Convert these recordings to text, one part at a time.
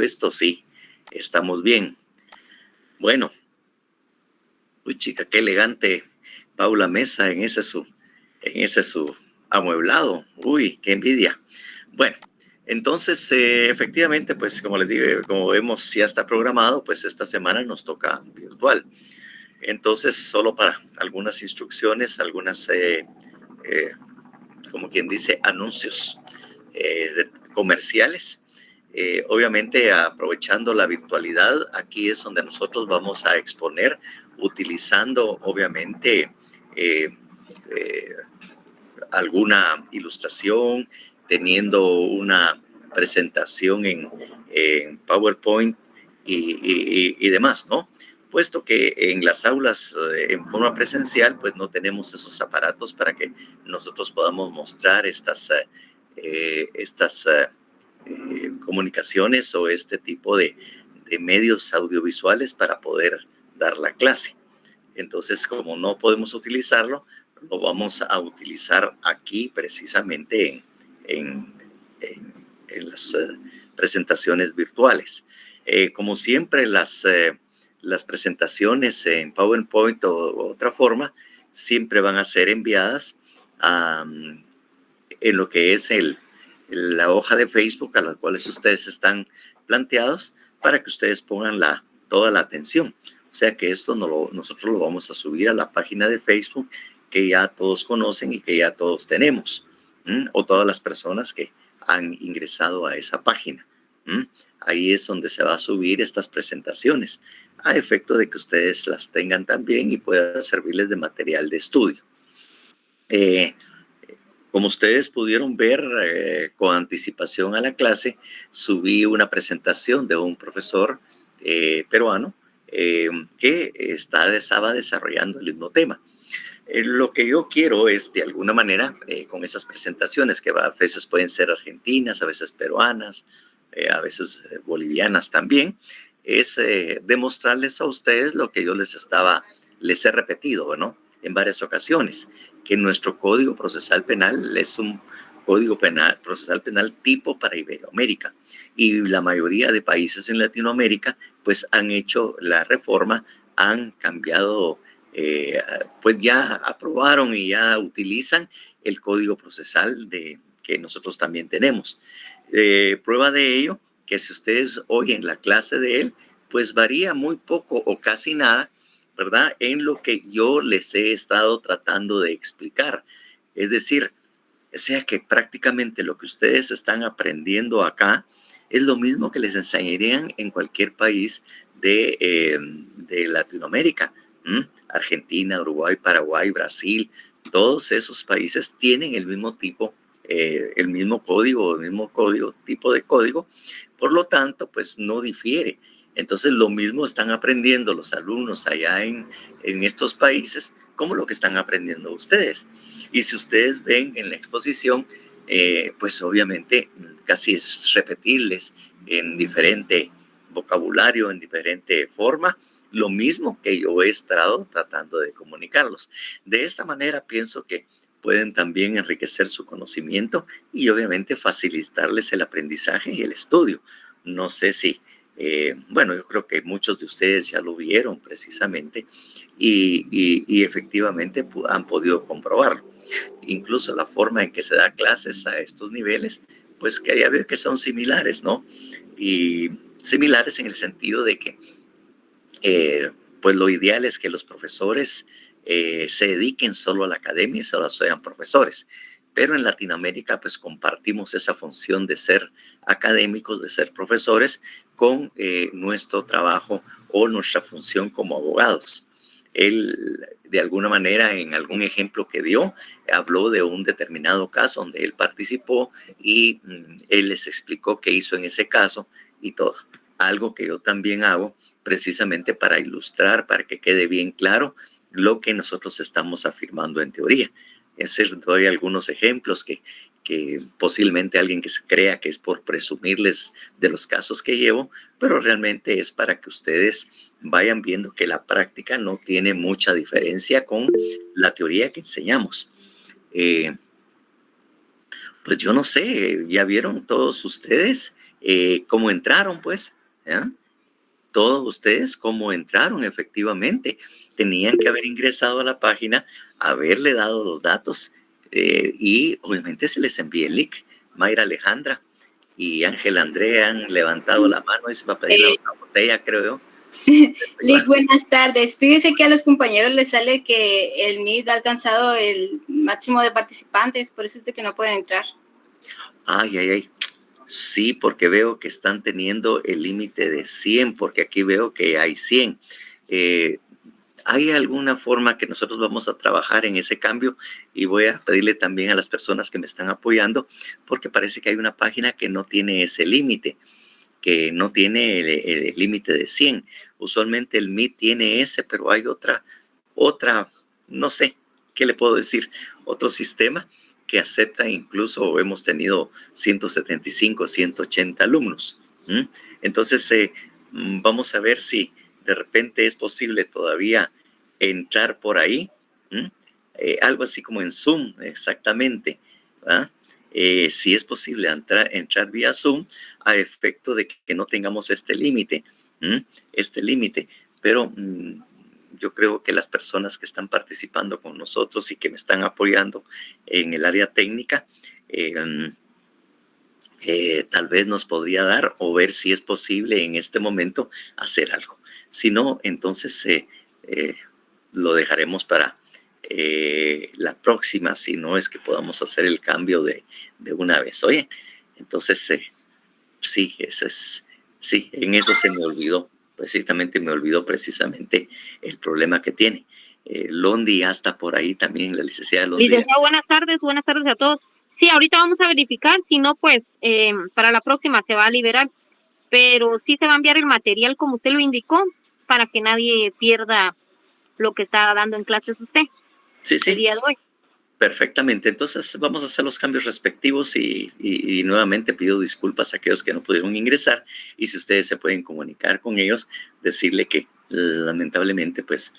Esto sí, estamos bien. Bueno, uy chica, qué elegante Paula Mesa en ese su amueblado. Uy, qué envidia. Bueno, entonces efectivamente, pues como les digo, como vemos ya está programado, pues esta semana nos toca virtual. Entonces, solo para algunas instrucciones, algunas, eh, como quien dice, anuncios comerciales. Obviamente, aprovechando la virtualidad, aquí es donde nosotros vamos a exponer, utilizando obviamente eh, eh, alguna ilustración, teniendo una presentación en PowerPoint y demás, ¿no? Puesto que en las aulas en forma presencial, pues no tenemos esos aparatos para que nosotros podamos mostrar estas comunicaciones o este tipo de medios audiovisuales para poder dar la clase. Entonces, como no podemos utilizarlo, lo vamos a utilizar aquí precisamente en, en, en las presentaciones virtuales. Como siempre, las presentaciones en PowerPoint o otra forma siempre van a ser enviadas en lo que es la hoja de Facebook a la cual ustedes están planteados para que ustedes pongan toda la atención. O sea que esto nosotros lo vamos a subir a la página de Facebook que ya todos conocen y que ya todos tenemos, o todas las personas que han ingresado a esa página. Ahí es donde se va a subir estas presentaciones, a efecto de que ustedes las tengan también y puedan servirles de material de estudio. Como ustedes pudieron ver con anticipación a la clase, subí una presentación de un profesor peruano que estaba desarrollando el mismo tema. Lo que yo quiero es, de alguna manera, con esas presentaciones, que a veces pueden ser argentinas, a veces peruanas, a veces bolivianas también, es demostrarles a ustedes lo que yo les he repetido, ¿no? En varias ocasiones, que nuestro Código Procesal Penal es un procesal penal tipo para Iberoamérica, y la mayoría de países en Latinoamérica pues han hecho la reforma, han cambiado, pues ya aprobaron y ya utilizan el Código Procesal que nosotros también tenemos. Prueba de ello, que si ustedes oyen la clase de él, pues varía muy poco o casi nada, ¿verdad? En lo que yo les he estado tratando de explicar. Es decir, o sea que prácticamente lo que ustedes están aprendiendo acá es lo mismo que les enseñarían en cualquier país de Latinoamérica. Argentina, Uruguay, Paraguay, Brasil, todos esos países tienen el mismo tipo, el mismo código, tipo de código. Por lo tanto, pues no difiere. Entonces, lo mismo están aprendiendo los alumnos allá en estos países como lo que están aprendiendo ustedes. Y si ustedes ven en la exposición, pues obviamente casi es repetirles en diferente vocabulario, en diferente forma, lo mismo que yo he estado tratando de comunicarlos. De esta manera pienso que pueden también enriquecer su conocimiento y obviamente facilitarles el aprendizaje y el estudio. No sé si, bueno, yo creo que muchos de ustedes ya lo vieron precisamente y efectivamente han podido comprobarlo. Incluso la forma en que se da clases a estos niveles, pues que ya veo que son similares, ¿no? Y similares en el sentido de que, pues lo ideal es que los profesores se dediquen solo a la academia y solo sean profesores. Pero en Latinoamérica, pues compartimos esa función de ser académicos, de ser profesores, con nuestro trabajo o nuestra función como abogados. Él, de alguna manera, en algún ejemplo que dio, habló de un determinado caso donde él participó y él les explicó qué hizo en ese caso y todo. Algo que yo también hago precisamente para ilustrar, para que quede bien claro lo que nosotros estamos afirmando en teoría. Es decir, doy algunos ejemplos que posiblemente alguien que se crea que es por presumirles de los casos que llevo, pero realmente es para que ustedes vayan viendo que la práctica no tiene mucha diferencia con la teoría que enseñamos. Pues yo no sé, ya vieron todos ustedes cómo entraron, pues, ¿ya? Todos ustedes cómo entraron efectivamente. Tenían que haber ingresado a la página, haberle dado los datos y obviamente se les envía el link. Mayra Alejandra y Ángel Andrea han levantado la mano y se va a pedir la botella, creo yo. Lick, buenas tardes. Fíjese que a los compañeros les sale que el Meet ha alcanzado el máximo de participantes, por eso es de que no pueden entrar. Ay, ay, ay. Sí, porque veo que están teniendo el límite de 100, porque aquí veo que hay 100. ¿Hay alguna forma que nosotros vamos a trabajar en ese cambio? Y voy a pedirle también a las personas que me están apoyando, porque parece que hay una página que no tiene ese límite, que no tiene el límite de 100. Usualmente el Meet tiene ese, pero hay otra, no sé, ¿qué le puedo decir? Otro sistema que acepta, incluso hemos tenido 175, 180 alumnos. Entonces, vamos a ver si de repente es posible todavía entrar por ahí. Algo así como en Zoom, exactamente. Si es posible entrar vía Zoom a efecto de que no tengamos este límite. Pero yo creo que las personas que están participando con nosotros y que me están apoyando en el área técnica, tal vez nos podría dar o ver si es posible en este momento hacer algo. Si no, entonces lo dejaremos para la próxima, si no es que podamos hacer el cambio de una vez. Oye, entonces sí, sí, en eso se me olvidó. Precisamente me olvidó precisamente el problema que tiene. Londi ya está por ahí también, la licenciada Londi. Licenciado, buenas tardes a todos. Sí, ahorita vamos a verificar, si no, pues para la próxima se va a liberar, pero sí se va a enviar el material como usted lo indicó, para que nadie pierda lo que está dando en clases usted. Sí, sí. El día de hoy. Perfectamente, entonces vamos a hacer los cambios respectivos y nuevamente pido disculpas a aquellos que no pudieron ingresar y si ustedes se pueden comunicar con ellos, decirle que lamentablemente pues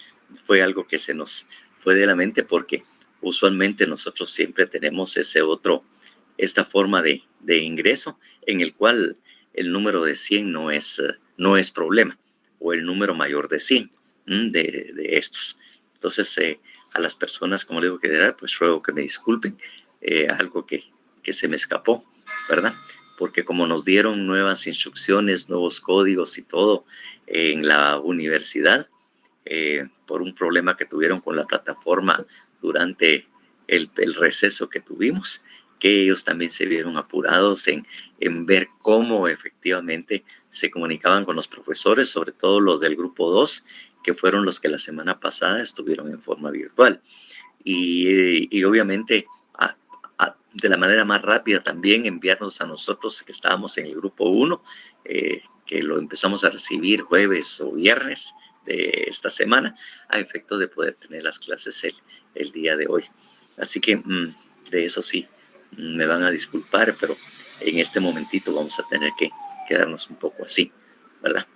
fue algo que se nos fue de la mente porque usualmente nosotros siempre tenemos esta forma de ingreso en el cual el número de 100 no es problema o el número mayor de 100 de estos. Entonces, a las personas, como le digo, pues ruego que me disculpen, algo que se me escapó, ¿verdad? Porque como nos dieron nuevas instrucciones, nuevos códigos y todo en la universidad, por un problema que tuvieron con la plataforma durante el receso que tuvimos, que ellos también se vieron apurados en ver cómo efectivamente se comunicaban con los profesores, sobre todo los del grupo 2, que fueron los que la semana pasada estuvieron en forma virtual. Y obviamente de la manera más rápida también enviarnos a nosotros que estábamos en el grupo 1, que lo empezamos a recibir jueves o viernes de esta semana, a efecto de poder tener las clases el día de hoy. Así que de eso sí, me van a disculpar, pero en este momentito vamos a tener que quedarnos un poco así, ¿verdad?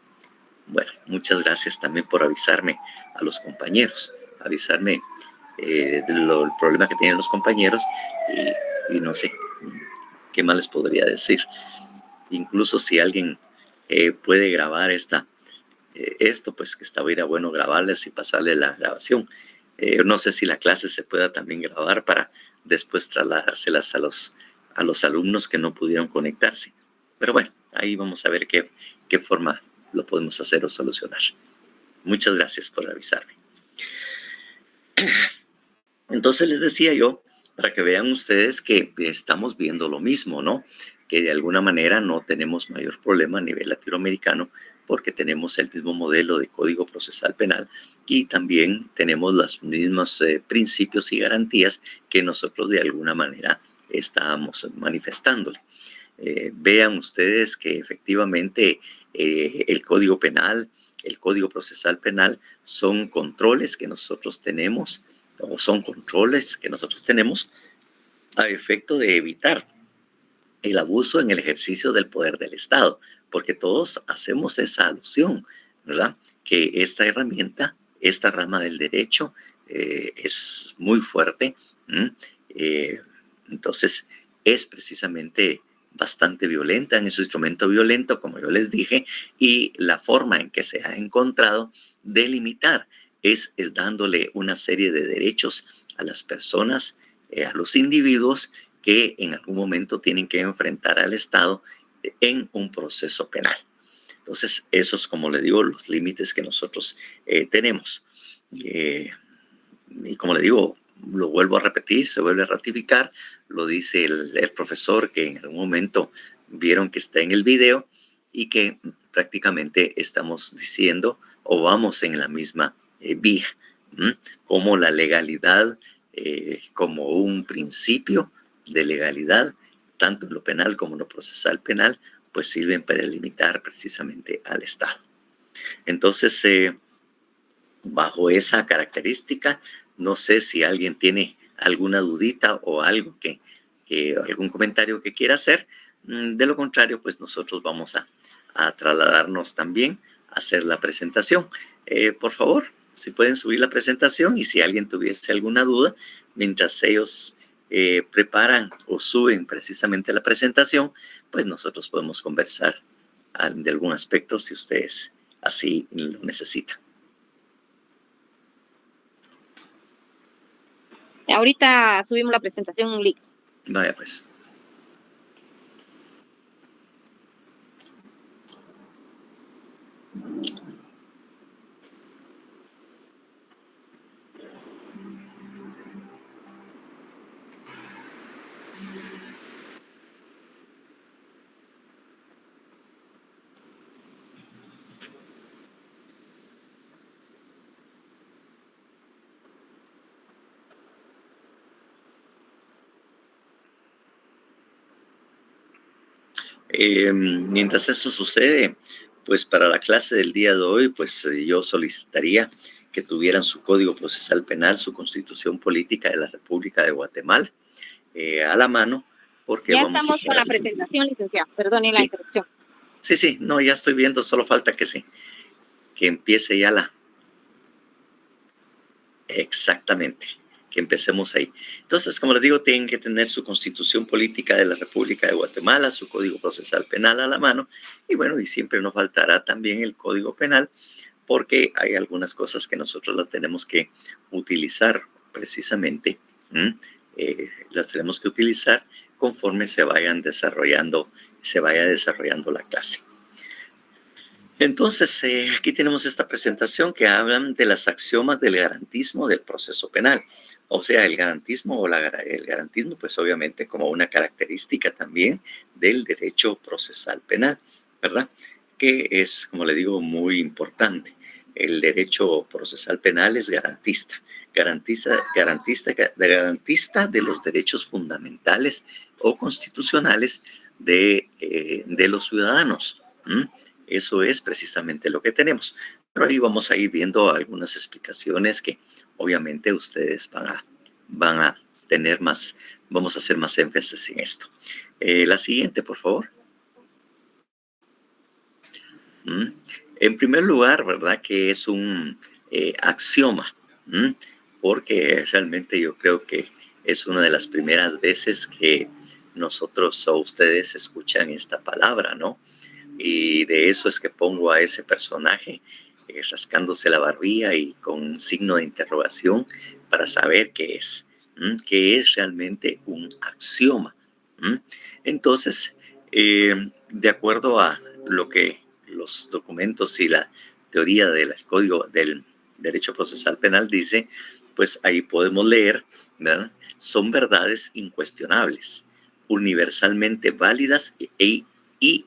Bueno, muchas gracias también por avisarme a los compañeros, avisarme del problema que tienen los compañeros y no sé qué más les podría decir. Incluso si alguien puede grabar esto, pues que estaría bueno grabarles y pasarle la grabación. No sé si la clase se pueda también grabar para después trasladárselas a los alumnos que no pudieron conectarse. Pero bueno, ahí vamos a ver qué forma lo podemos hacer o solucionar. Muchas gracias por avisarme. Entonces les decía yo, para que vean ustedes que estamos viendo lo mismo, ¿no? Que de alguna manera no tenemos mayor problema a nivel latinoamericano porque tenemos el mismo modelo de código procesal penal y también tenemos los mismos principios y garantías que nosotros de alguna manera estábamos manifestándole. Vean ustedes que efectivamente el Código Penal, el Código Procesal Penal son controles que nosotros tenemos a efecto de evitar el abuso en el ejercicio del poder del Estado, porque todos hacemos esa alusión, ¿verdad? Que esta herramienta, esta rama del derecho es muy fuerte, entonces es precisamente bastante violenta, en su instrumento violento, como yo les dije, y la forma en que se ha encontrado de limitar es dándole una serie de derechos a las personas, a los individuos que en algún momento tienen que enfrentar al Estado en un proceso penal. Entonces, esos, como le digo, los límites que nosotros tenemos. Y como le digo, lo vuelvo a repetir, se vuelve a ratificar, lo dice el profesor que en algún momento vieron que está en el video y que prácticamente estamos diciendo o vamos en la misma vía, como la legalidad, como un principio de legalidad, tanto en lo penal como en lo procesal penal, pues sirven para limitar precisamente al Estado. Entonces, bajo esa característica, no sé si alguien tiene alguna dudita o algo algún comentario que quiera hacer. De lo contrario, pues nosotros vamos a trasladarnos también a hacer la presentación. Por favor, si pueden subir la presentación y si alguien tuviese alguna duda, mientras ellos preparan o suben precisamente la presentación, pues nosotros podemos conversar de algún aspecto si ustedes así lo necesitan. Ahorita subimos la presentación un link. Vaya pues. Mientras eso sucede, pues para la clase del día de hoy, pues yo solicitaría que tuvieran su Código Procesal Penal, su Constitución Política de la República de Guatemala a la mano, porque ya vamos estamos con la presentación, licenciado. Perdone la interrupción. Sí, no, ya estoy viendo, solo falta que empiece ya exactamente, que empecemos ahí. Entonces, como les digo, tienen que tener su Constitución Política de la República de Guatemala, su Código Procesal Penal a la mano, y bueno, y siempre nos faltará también el Código Penal, porque hay algunas cosas que nosotros las tenemos que utilizar precisamente, las tenemos que utilizar conforme se vaya desarrollando la clase. Entonces, aquí tenemos esta presentación que hablan de las axiomas del garantismo del proceso penal. O sea, el garantismo el garantismo, pues obviamente como una característica también del derecho procesal penal, ¿verdad? Que es, como le digo, muy importante. El derecho procesal penal es garantista de los derechos fundamentales o constitucionales de los ciudadanos. Eso es precisamente lo que tenemos. Pero ahí vamos a ir viendo algunas explicaciones que obviamente ustedes van a tener más, vamos a hacer más énfasis en esto. La siguiente, por favor. En primer lugar, ¿verdad? Que es un axioma, porque realmente yo creo que es una de las primeras veces que nosotros o ustedes escuchan esta palabra, ¿no? Y de eso es que pongo a ese personaje rascándose la barbilla y con un signo de interrogación para saber qué es realmente un axioma. Entonces, de acuerdo a lo que los documentos y la teoría del código del derecho procesal penal dice, pues ahí podemos leer, ¿verdad? Son verdades incuestionables, universalmente válidas y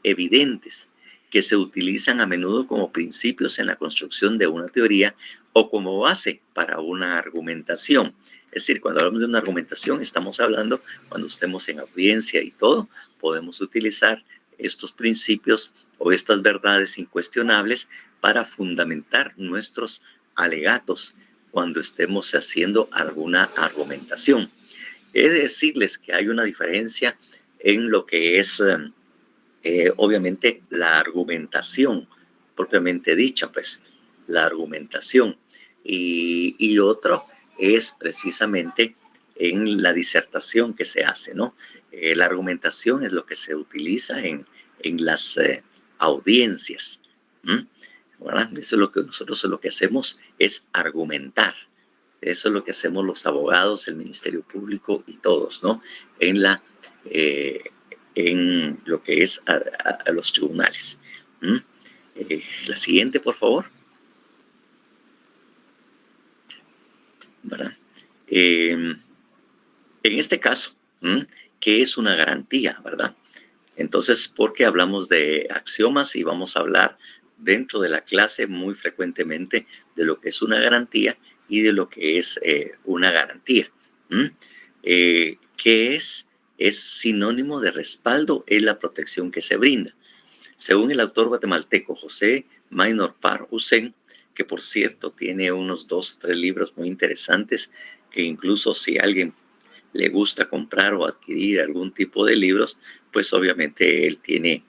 evidentes, que se utilizan a menudo como principios en la construcción de una teoría o como base para una argumentación. Es decir, cuando hablamos de una argumentación, estamos hablando, cuando estemos en audiencia y todo, podemos utilizar estos principios o estas verdades incuestionables para fundamentar nuestros alegatos cuando estemos haciendo alguna argumentación. He de decirles que hay una diferencia en lo que es, obviamente, la argumentación propiamente dicha, pues, la argumentación. Y otro es precisamente en la disertación que se hace, ¿no? La argumentación es lo que se utiliza en las audiencias. ¿Verdad? Eso es lo que nosotros lo que hacemos es argumentar. Eso es lo que hacemos los abogados, el Ministerio Público y todos, ¿no? En lo que es a los tribunales. La siguiente, por favor. ¿Verdad? En este caso, ¿qué es una garantía, verdad? Entonces, porque hablamos de axiomas y vamos a hablar dentro de la clase muy frecuentemente de lo que es una garantía y de lo que es una garantía. ¿Qué es? Es sinónimo de respaldo, es la protección que se brinda. Según el autor guatemalteco José Maynor Parr Hussein, que por cierto tiene unos 2 o 3 libros muy interesantes, que incluso si alguien le gusta comprar o adquirir algún tipo de libros, pues obviamente él tiene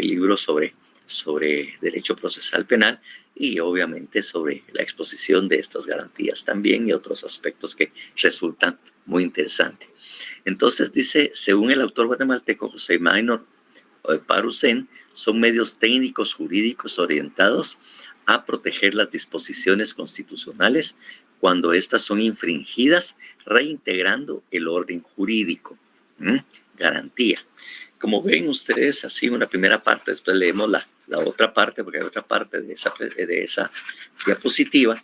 libros sobre derecho procesal penal y obviamente sobre la exposición de estas garantías también y otros aspectos que resultan muy interesantes. Entonces dice, según el autor guatemalteco José Maynor Parr Hussein, son medios técnicos jurídicos orientados a proteger las disposiciones constitucionales cuando éstas son infringidas, reintegrando el orden jurídico. Garantía. Como ven ustedes, así una primera parte, después leemos la otra parte, porque hay otra parte de esa diapositiva.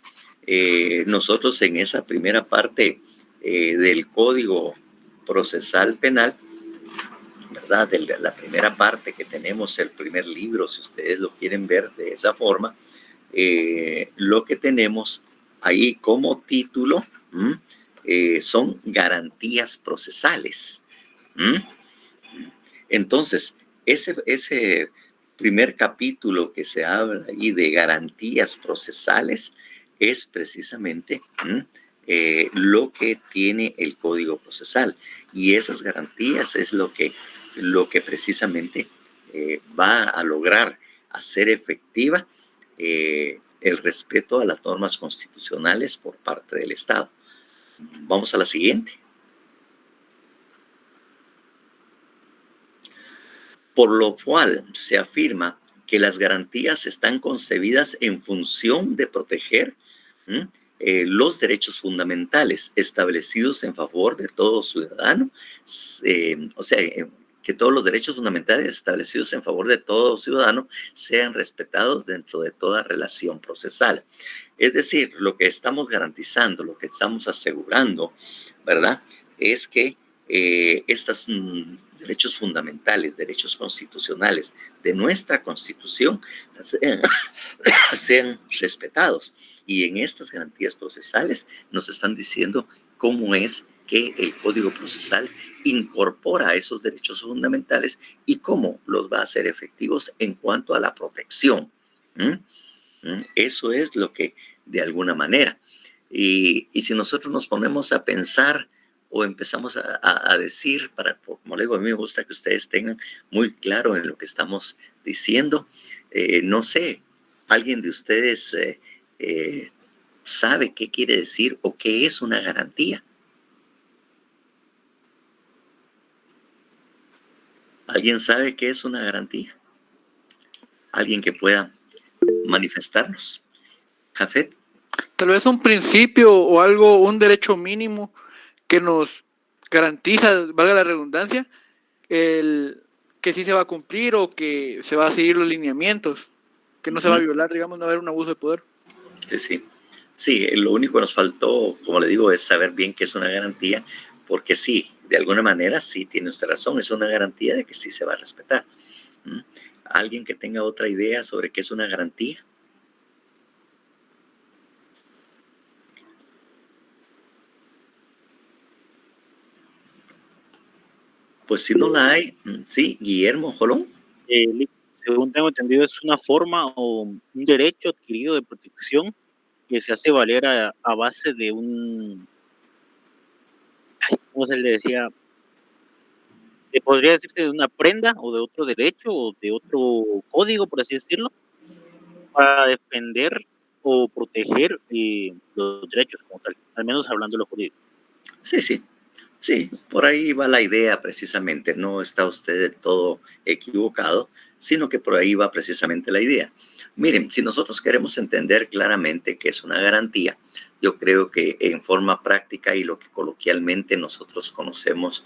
Nosotros en esa primera parte del Código Procesal Penal, ¿verdad? De la primera parte que tenemos, el primer libro, si ustedes lo quieren ver de esa forma, lo que tenemos ahí como título son garantías procesales. Entonces, ese primer capítulo que se habla ahí de garantías procesales es precisamente lo que tiene el Código Procesal. Y esas garantías es lo que precisamente va a lograr hacer efectiva el respeto a las normas constitucionales por parte del Estado. Vamos a la siguiente. Por lo cual se afirma que las garantías están concebidas en función de proteger los derechos fundamentales establecidos en favor de todo ciudadano, o sea, que todos los derechos fundamentales establecidos en favor de todo ciudadano sean respetados dentro de toda relación procesal. Es decir, lo que estamos garantizando, lo que estamos asegurando, ¿verdad? Es que estos derechos fundamentales, derechos constitucionales de nuestra Constitución sean respetados. Y en estas garantías procesales nos están diciendo cómo es que el Código Procesal incorpora esos derechos fundamentales y cómo los va a hacer efectivos en cuanto a la protección. Eso es lo que, de alguna manera. Y si nosotros nos ponemos a pensar o empezamos a decir, como le digo, a mí me gusta que ustedes tengan muy claro en lo que estamos diciendo. No sé, ¿alguien de ustedes sabe qué quiere decir o qué es una garantía? ¿Alguien sabe qué es una garantía? ¿Alguien que pueda manifestarnos? Jafet. Tal vez un principio o algo, un derecho mínimo que nos garantiza, valga la redundancia, que sí se va a cumplir o que se va a seguir los lineamientos, que no se va a violar, digamos, no va a haber un abuso de poder. Sí. Sí, lo único que nos faltó, como le digo, es saber bien qué es una garantía, porque sí, de alguna manera sí tiene usted razón, es una garantía de que sí se va a respetar. ¿Alguien que tenga otra idea sobre qué es una garantía? Pues si no la hay, sí, Guillermo Jolón. Según tengo entendido, es una forma o un derecho adquirido de protección que se hace valer a base de ¿cómo se le decía? Podría decirse de una prenda o de otro derecho o de otro código, por así decirlo, para defender o proteger los derechos como tal, al menos hablando de lo jurídico. Sí, por ahí va la idea precisamente. No está usted del todo equivocado, sino que por ahí va precisamente la idea. Miren, si nosotros queremos entender claramente qué es una garantía, yo creo que en forma práctica y lo que coloquialmente nosotros conocemos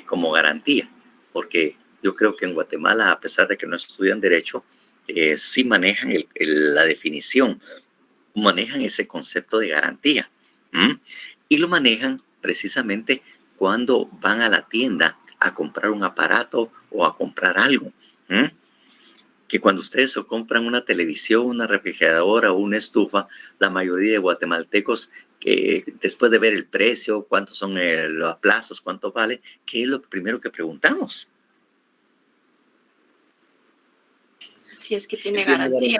como garantía, porque yo creo que en Guatemala, a pesar de que no estudian derecho, sí manejan la definición, manejan ese concepto de garantía. Y lo manejan precisamente cuando van a la tienda a comprar un aparato o a comprar algo. Que cuando ustedes compran una televisión, una refrigeradora o una estufa, la mayoría de guatemaltecos, después de ver el precio, cuántos son los plazos, cuánto vale, ¿qué es lo primero que preguntamos? Si es que tiene garantía.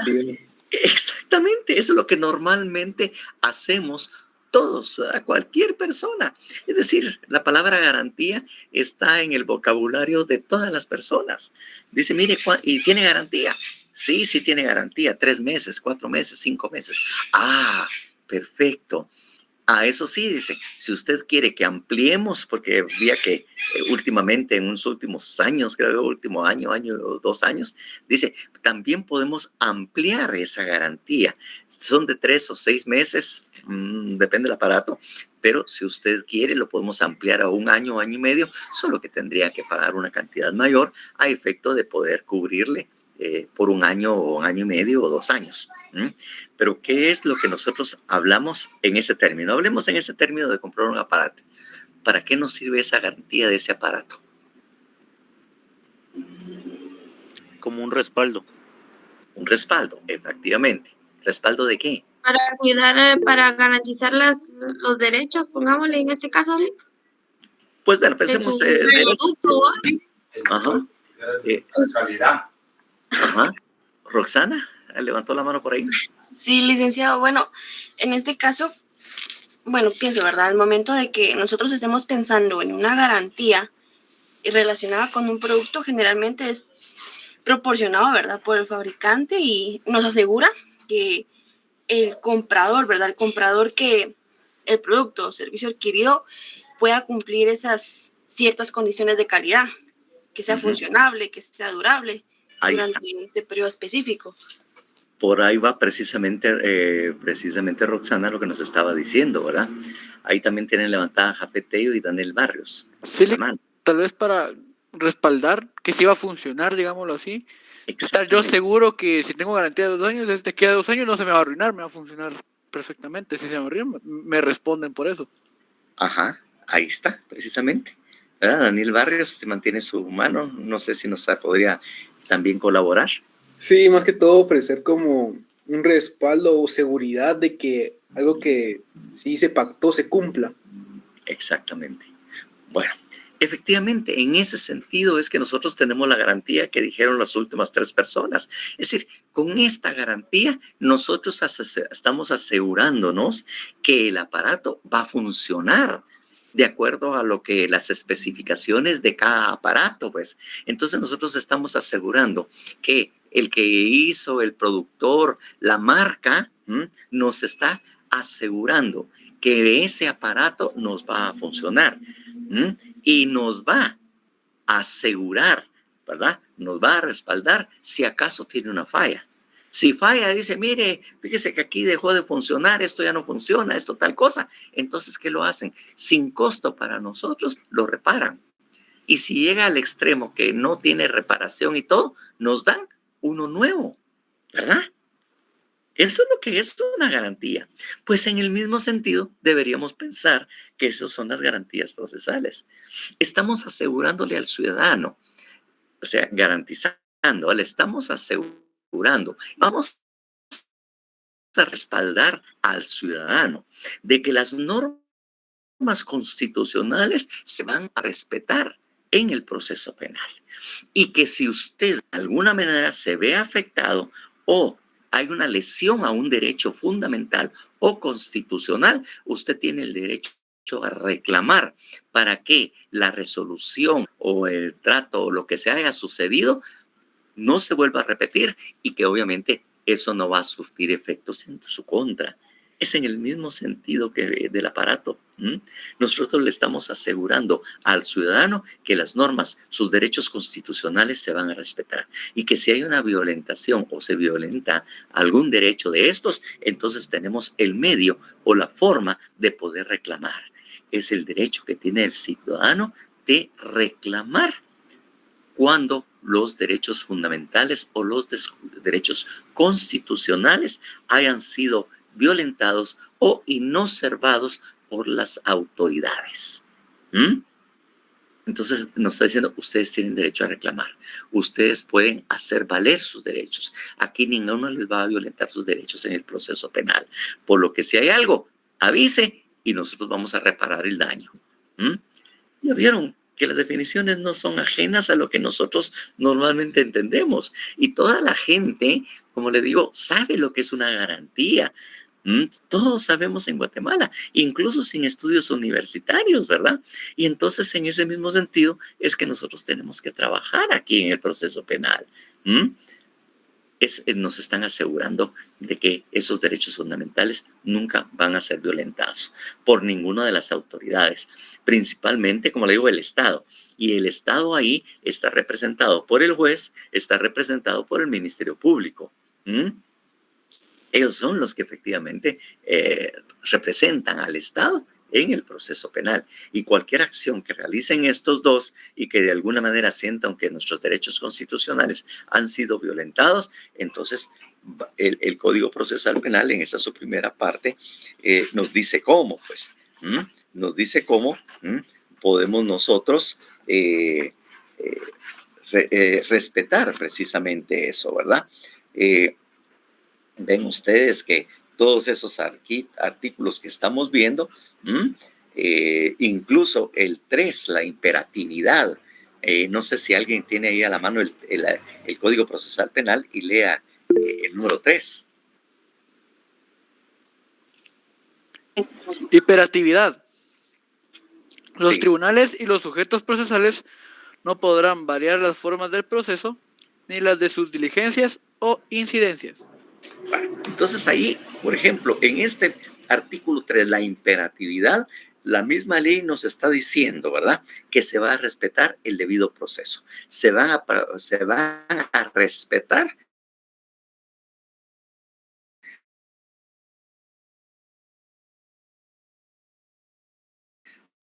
Exactamente, eso es lo que normalmente hacemos todos, ¿verdad? Cualquier persona. Es decir, la palabra garantía está en el vocabulario de todas las personas. Dice, mire, ¿y tiene garantía? Sí, sí tiene garantía, 3 meses, 4 meses, 5 meses. Ah, perfecto. Eso sí, dice, si usted quiere que ampliemos, porque veía que últimamente, en unos últimos años, creo que último año o 2 años, dice, también podemos ampliar esa garantía. Son de 3 o 6 meses, depende del aparato, pero si usted quiere, lo podemos ampliar a 1 año, 1 año y medio, solo que tendría que pagar una cantidad mayor a efecto de poder cubrirle por 1 año o 1 año y medio o 2 años. Pero ¿qué es lo que nosotros hablamos en ese término? Hablemos en ese término de comprar un aparato. ¿Para qué nos sirve esa garantía de ese aparato? Como un respaldo. Un respaldo, efectivamente. ¿Respaldo de qué? Para cuidar, para garantizar los derechos, pongámosle en este caso, Pues bueno, pensemos de su producto. Ajá. Responsabilidad. Ajá. Roxana, levantó la mano por ahí. Sí, licenciado. Bueno, en este caso, bueno, pienso, ¿verdad? Al momento de que nosotros estemos pensando en una garantía y relacionada con un producto, generalmente es proporcionado, ¿verdad? Por el fabricante y nos asegura que el comprador, ¿verdad? El comprador que el producto o servicio adquirido pueda cumplir esas ciertas condiciones de calidad, que sea funcionable, que sea durable durante este periodo específico. Por ahí va precisamente Roxana lo que nos estaba diciendo, ¿verdad? Ahí también tienen levantada Jafet Tello y Daniel Barrios. Sí, tal vez para respaldar que sí va a funcionar, digámoslo así. Estar yo seguro que si tengo garantía de 2 años, desde que a 2 años no se me va a arruinar, me va a funcionar perfectamente. Si se me arruina, me responden por eso. Ajá, ahí está, precisamente. ¿Verdad? Daniel Barrios te mantiene su mano. No sé si nos podría también colaborar. Sí, más que todo ofrecer como un respaldo o seguridad de que algo que sí se pactó se cumpla. Exactamente. Bueno, efectivamente, en ese sentido es que nosotros tenemos la garantía que dijeron las últimas 3 personas. Es decir, con esta garantía nosotros estamos asegurándonos que el aparato va a funcionar de acuerdo a lo que las especificaciones de cada aparato, pues. Entonces nosotros estamos asegurando que el que hizo, el productor, la marca, nos está asegurando que ese aparato nos va a funcionar y nos va a asegurar, ¿verdad? Nos va a respaldar si acaso tiene una falla. Si falla, dice, mire, fíjese que aquí dejó de funcionar, esto ya no funciona, esto tal cosa. Entonces, ¿qué lo hacen? Sin costo para nosotros, lo reparan. Y si llega al extremo que no tiene reparación y todo, nos dan uno nuevo, ¿verdad? Eso es lo que es una garantía. Pues en el mismo sentido, deberíamos pensar que esas son las garantías procesales. Estamos asegurándole al ciudadano, o sea, garantizando, le estamos asegurando, vamos a respaldar al ciudadano de que las normas constitucionales se van a respetar en el proceso penal. Y que si usted de alguna manera se ve afectado o hay una lesión a un derecho fundamental o constitucional, usted tiene el derecho a reclamar para que la resolución o el trato o lo que se haya sucedido no se vuelva a repetir y que obviamente eso no va a surtir efectos en su contra. Es en el mismo sentido que del aparato. Nosotros le estamos asegurando al ciudadano que las normas, sus derechos constitucionales se van a respetar y que si hay una violentación o se violenta algún derecho de estos, entonces tenemos el medio o la forma de poder reclamar. Es el derecho que tiene el ciudadano de reclamar cuando los derechos fundamentales o los derechos constitucionales hayan sido violentados o inobservados por las autoridades. Entonces nos está diciendo, ustedes tienen derecho a reclamar, ustedes pueden hacer valer sus derechos. Aquí ninguno les va a violentar sus derechos en el proceso penal. Por lo que si hay algo, avise y nosotros vamos a reparar el daño. ¿Ya vieron que las definiciones no son ajenas a lo que nosotros normalmente entendemos? Y toda la gente, como le digo, sabe lo que es una garantía. Todos sabemos en Guatemala, incluso sin estudios universitarios, ¿verdad? Y entonces en ese mismo sentido es que nosotros tenemos que trabajar aquí en el proceso penal. Nos están asegurando de que esos derechos fundamentales nunca van a ser violentados por ninguna de las autoridades, principalmente, como le digo, el Estado. Y el Estado ahí está representado por el juez, está representado por el Ministerio Público. Ellos son los que efectivamente representan al Estado en el proceso penal. Y cualquier acción que realicen estos dos y que de alguna manera sientan que nuestros derechos constitucionales han sido violentados, entonces el Código Procesal Penal, en esa su primera parte, nos dice cómo, pues. Nos dice cómo podemos nosotros respetar precisamente eso, ¿verdad? Ven ustedes que todos esos artículos que estamos viendo, incluso el 3, la imperatividad. No sé si alguien tiene ahí a la mano el Código Procesal Penal y lea el número 3. Imperatividad. Los Sí. tribunales y los sujetos procesales no podrán variar las formas del proceso ni las de sus diligencias o incidencias. Bueno, entonces ahí, por ejemplo, en este artículo 3, la imperatividad, la misma ley nos está diciendo, ¿verdad?, que se va a respetar el debido proceso. Se van a respetar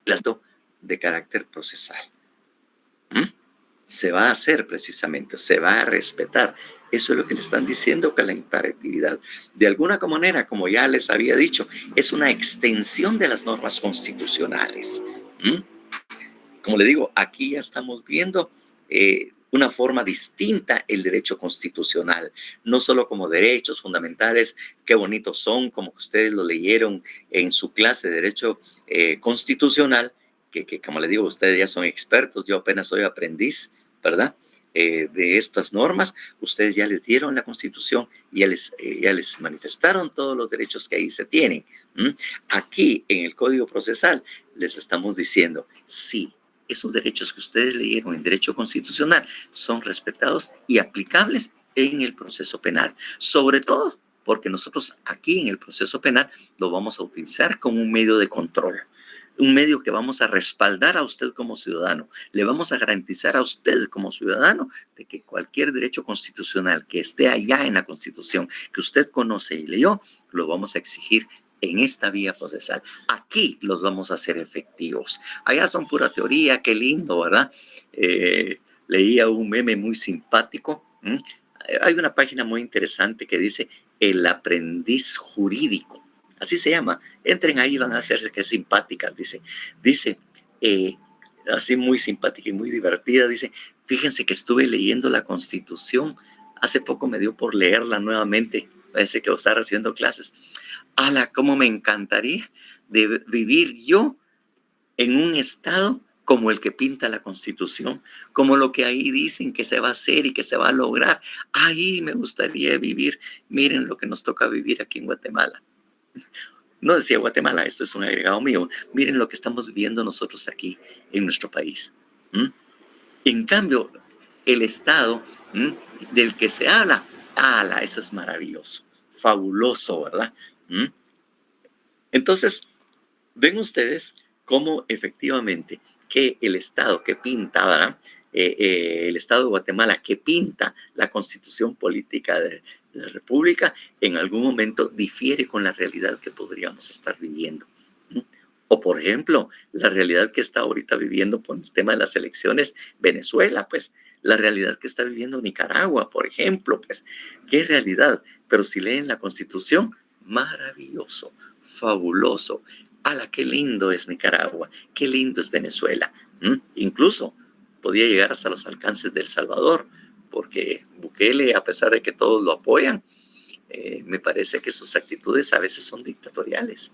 el acto de carácter procesal. Se va a hacer precisamente, se va a respetar. Eso es lo que le están diciendo, que la imperatividad, de alguna manera, como ya les había dicho, es una extensión de las normas constitucionales. Como le digo, aquí ya estamos viendo una forma distinta el derecho constitucional, no solo como derechos fundamentales, qué bonitos son, como ustedes lo leyeron en su clase de derecho constitucional, que como le digo, ustedes ya son expertos, yo apenas soy aprendiz, ¿verdad?, de estas normas. Ustedes ya les dieron la Constitución y ya les manifestaron todos los derechos que ahí se tienen. Aquí, en el Código Procesal, les estamos diciendo, sí, esos derechos que ustedes leyeron en derecho constitucional son respetados y aplicables en el proceso penal. Sobre todo porque nosotros aquí en el proceso penal lo vamos a utilizar como un medio de control. Un medio que vamos a respaldar a usted como ciudadano. Le vamos a garantizar a usted como ciudadano de que cualquier derecho constitucional que esté allá en la Constitución, que usted conoce y leyó, lo vamos a exigir en esta vía procesal. Aquí los vamos a hacer efectivos. Allá son pura teoría, qué lindo, ¿verdad? Leía un meme muy simpático. Hay una página muy interesante que dice El Aprendiz Jurídico. Así se llama. Entren ahí, van a hacerse que simpáticas, dice, así muy simpática y muy divertida, dice, fíjense que estuve leyendo la Constitución, hace poco me dio por leerla nuevamente, parece que estaba recibiendo clases. ¡Hala, cómo me encantaría de vivir yo en un estado como el que pinta la Constitución, como lo que ahí dicen que se va a hacer y que se va a lograr! Ahí me gustaría vivir. Miren lo que nos toca vivir aquí en Guatemala. No decía Guatemala, esto es un agregado mío. Miren lo que estamos viviendo nosotros aquí en nuestro país. En cambio, el Estado del que se habla, ¡Hala! Eso es maravilloso, fabuloso, ¿verdad? Entonces, ven ustedes cómo efectivamente que el Estado que pinta, ¿verdad? El Estado de Guatemala que pinta la Constitución Política de la República en algún momento difiere con la realidad que podríamos estar viviendo. O, por ejemplo, la realidad que está ahorita viviendo por el tema de las elecciones Venezuela, pues la realidad que está viviendo Nicaragua, por ejemplo, pues qué realidad. Pero si leen la Constitución, maravilloso, fabuloso. ¡Hala, qué lindo es Nicaragua! ¡Qué lindo es Venezuela! Incluso podía llegar hasta los alcances de El Salvador, porque Bukele, a pesar de que todos lo apoyan, me parece que sus actitudes a veces son dictatoriales.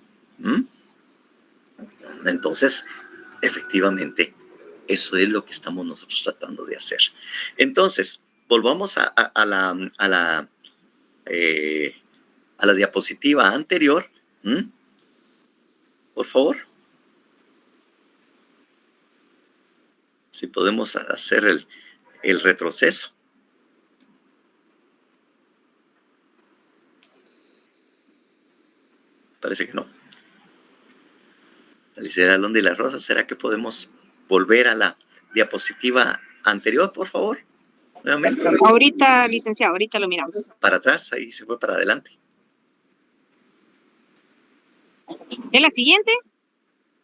Entonces, efectivamente, eso es lo que estamos nosotros tratando de hacer. Entonces, volvamos a la diapositiva anterior. Por favor. Si podemos hacer el retroceso. Parece que no. Alicia Alonde y la Rosa, ¿será que podemos volver a la diapositiva anterior, por favor? Nuevamente. Ahorita, licenciado, ahorita lo miramos. Para atrás, ahí se fue para adelante. ¿Es la siguiente?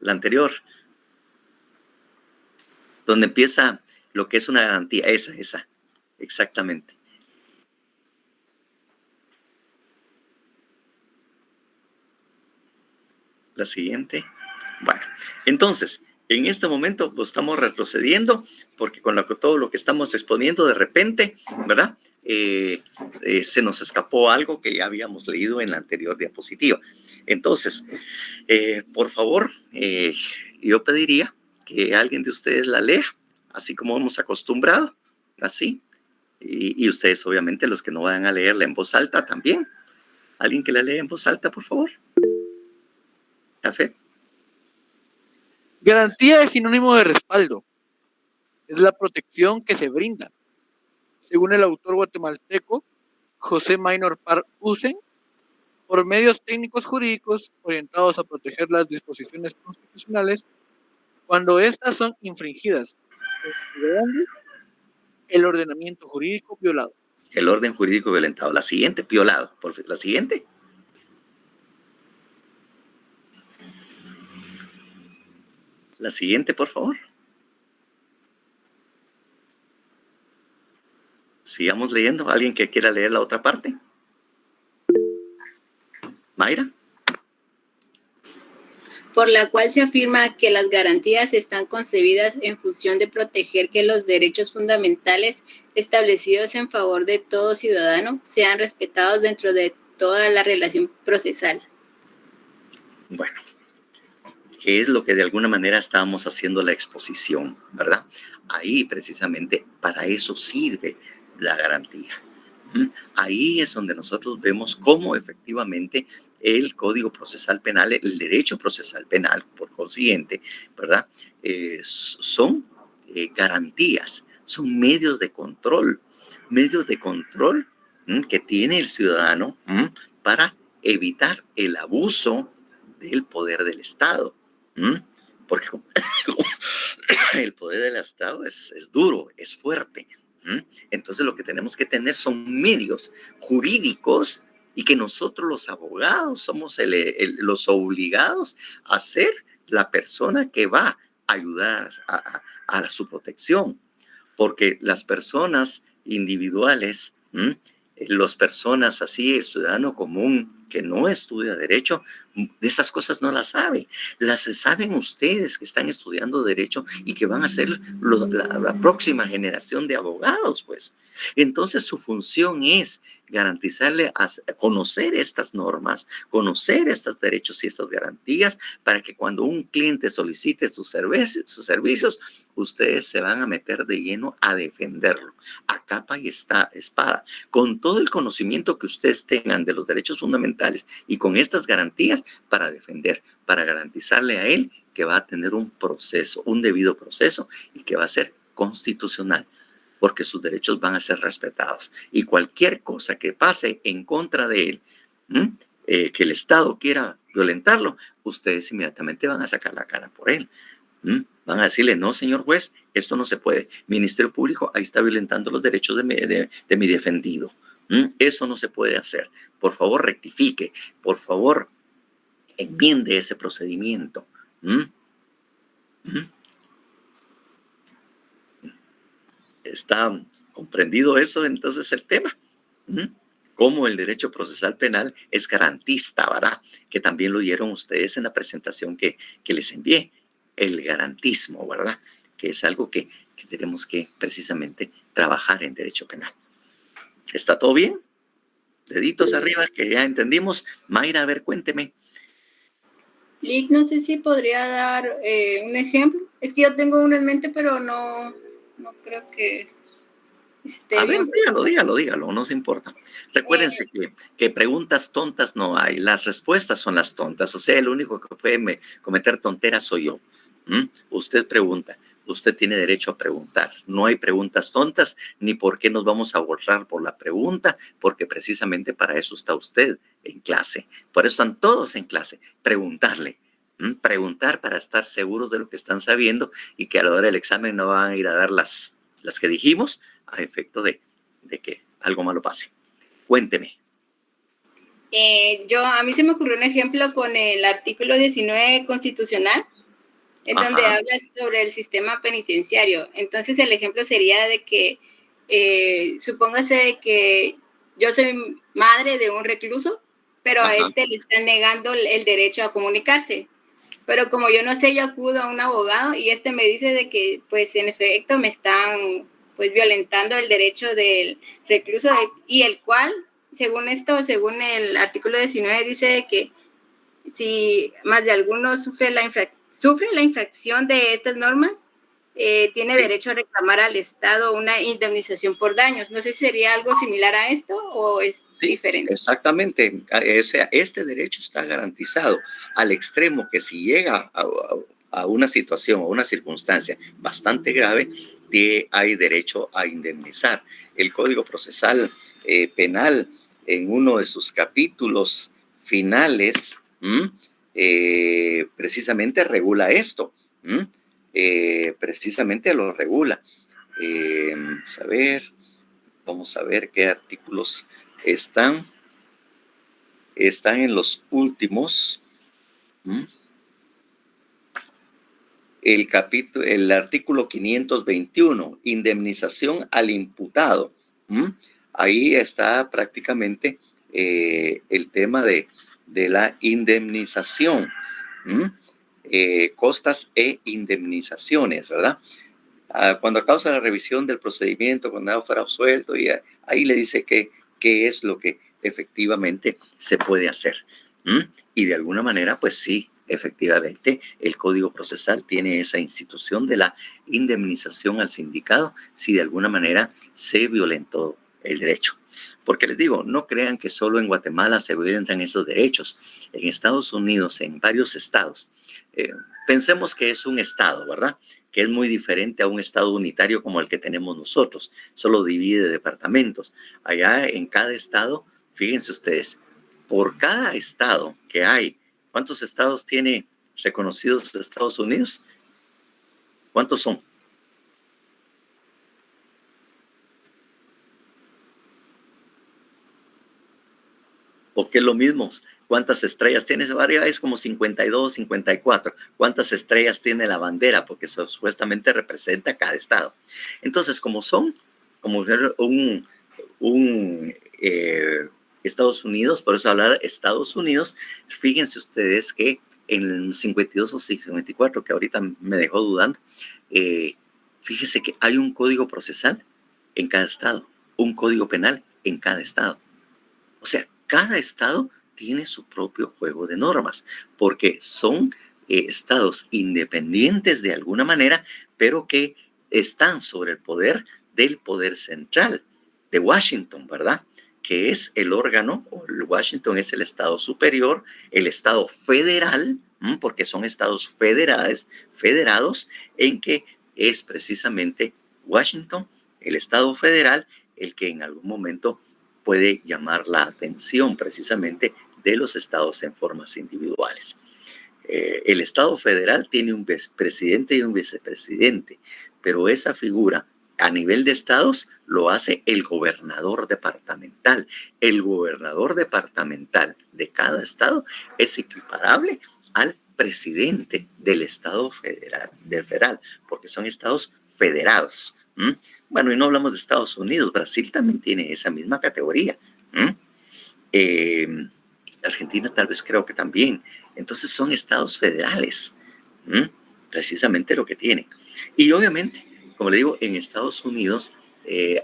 La anterior. Donde empieza lo que es una garantía. Esa. Exactamente. La siguiente. Bueno, entonces, en este momento pues, estamos retrocediendo porque con todo lo que estamos exponiendo de repente, ¿verdad? Se nos escapó algo que ya habíamos leído en la anterior diapositiva. Entonces, por favor, yo pediría que alguien de ustedes la lea, así como hemos acostumbrado, así. Y ustedes, obviamente, los que no vayan a leerla en voz alta también. ¿Alguien que la lea en voz alta, por favor? Jafet. Garantía es sinónimo de respaldo. Es la protección que se brinda. Según el autor guatemalteco José Maynor Parr Usen, por medios técnicos jurídicos orientados a proteger las disposiciones constitucionales cuando éstas son infringidas, considerando el ordenamiento jurídico violado. El orden jurídico violentado. La siguiente, violado. La siguiente. La siguiente, por favor. Sigamos leyendo. ¿Alguien que quiera leer la otra parte? Mayra. Por la cual se afirma que las garantías están concebidas en función de proteger que los derechos fundamentales establecidos en favor de todo ciudadano sean respetados dentro de toda la relación procesal. Bueno, que es lo que de alguna manera estábamos haciendo la exposición, ¿verdad? Ahí precisamente para eso sirve la garantía. Ahí es donde nosotros vemos cómo efectivamente el Código Procesal Penal, el derecho procesal penal, por consiguiente, ¿verdad? Son garantías, son medios de control que tiene el ciudadano para evitar el abuso del poder del Estado. Porque el poder del Estado es duro, es fuerte. Entonces lo que tenemos que tener son medios jurídicos y que nosotros los abogados somos los obligados a ser la persona que va a ayudar a su protección. Porque las personas individuales, las personas así, el ciudadano común que no estudia derecho, de esas cosas no las sabe. Las saben ustedes que están estudiando derecho y que van a ser la próxima generación de abogados, pues. Entonces su función es garantizarle a conocer estas normas, conocer estos derechos y estas garantías para que cuando un cliente solicite sus servicios, ustedes se van a meter de lleno a defenderlo, a capa y espada, con todo el conocimiento que ustedes tengan de los derechos fundamentales y con estas garantías para defender, para garantizarle a él que va a tener un proceso, un debido proceso y que va a ser constitucional. porque sus derechos van a ser respetados. Y cualquier cosa que pase en contra de él, que el Estado quiera violentarlo, ustedes inmediatamente van a sacar la cara por él. Van a decirle, no, señor juez, esto no se puede. Ministerio Público, ahí está violentando los derechos de mi defendido. Eso no se puede hacer. Por favor, rectifique. Por favor, enmiende ese procedimiento. ¿Está comprendido eso entonces el tema? Cómo el derecho procesal penal es garantista, ¿verdad? Que también lo oyeron ustedes en la presentación que les envié. El garantismo, ¿verdad? Que es algo que tenemos que precisamente trabajar en derecho penal. ¿Está todo bien? Deditos arriba, que ya entendimos. Mayra, a ver, cuénteme. Lick, no sé si podría dar un ejemplo. Es que yo tengo uno en mente, pero no creo que esté a ver, bien. dígalo, no se importa. Recuérdense que preguntas tontas no hay, las respuestas son las tontas. O sea, el único que puede cometer tonteras soy yo. Usted pregunta, usted tiene derecho a preguntar. No hay preguntas tontas, ni por qué nos vamos a borrar por la pregunta, porque precisamente para eso está usted en clase. Por eso están todos en clase, preguntarle. Preguntar para estar seguros de lo que están sabiendo y que a la hora del examen no van a ir a dar las que dijimos a efecto de que algo malo pase. Cuénteme. A mí se me ocurrió un ejemplo con el artículo 19 constitucional, en donde habla sobre el sistema penitenciario. Entonces, el ejemplo sería de que, supóngase de que yo soy madre de un recluso, pero a este le están negando el derecho a comunicarse. Pero como yo no sé, yo acudo a un abogado y este me dice de que, pues, en efecto, me están, pues, violentando el derecho del recluso y el cual, según el artículo 19, dice de que si más de alguno sufre la infracción de estas normas, tiene derecho a reclamar al Estado una indemnización por daños. No sé si sería algo similar a esto o es diferente. Exactamente. Este derecho está garantizado al extremo que si llega a una situación o una circunstancia bastante grave, hay derecho a indemnizar. El Código Procesal Penal, en uno de sus capítulos finales, precisamente regula esto. Precisamente lo regula. Vamos a ver qué artículos están en los últimos. El artículo 521, indemnización al imputado. Ahí está prácticamente el tema de la indemnización, costas e indemnizaciones, ¿verdad? Cuando a causa de la revisión del procedimiento, cuando fuera absuelto, y ahí le dice qué es lo que efectivamente se puede hacer. Y de alguna manera, pues sí, efectivamente, el Código Procesal tiene esa institución de la indemnización al sindicado si de alguna manera se violentó el derecho. Porque les digo, no crean que solo en Guatemala se violentan esos derechos. En Estados Unidos, en varios estados, pensemos que es un estado, ¿verdad? Que es muy diferente a un estado unitario como el que tenemos nosotros. Solo divide departamentos. Allá en cada estado, fíjense ustedes, por cada estado que hay, ¿cuántos estados tiene reconocidos de Estados Unidos? ¿Cuántos son? ¿O qué es lo mismo? ¿Cuántas estrellas tiene esa variedad? Es como 52, 54. ¿Cuántas estrellas tiene la bandera? Porque eso supuestamente representa cada estado. Entonces, como un Estados Unidos, por eso hablar de Estados Unidos, fíjense ustedes que en el 52 o 54, que ahorita me dejó dudando, fíjense que hay un código procesal en cada estado, un código penal en cada estado. O sea, cada estado tiene su propio juego de normas, porque son estados independientes de alguna manera, pero que están sobre el poder del poder central de Washington, ¿verdad? Que es el órgano, o Washington es el estado superior, el estado federal, porque son estados federados, en que es precisamente Washington el Estado federal el que en algún momento puede llamar la atención precisamente de los estados en formas individuales. El Estado federal tiene un presidente y un vicepresidente, pero esa figura a nivel de estados lo hace el gobernador departamental. El gobernador departamental de cada estado es equiparable al presidente del Estado federal, porque son estados federados. Bueno, y no hablamos de Estados Unidos, Brasil también tiene esa misma categoría. Argentina tal vez creo que también. Entonces son estados federales, precisamente lo que tienen. Y obviamente, como le digo, en Estados Unidos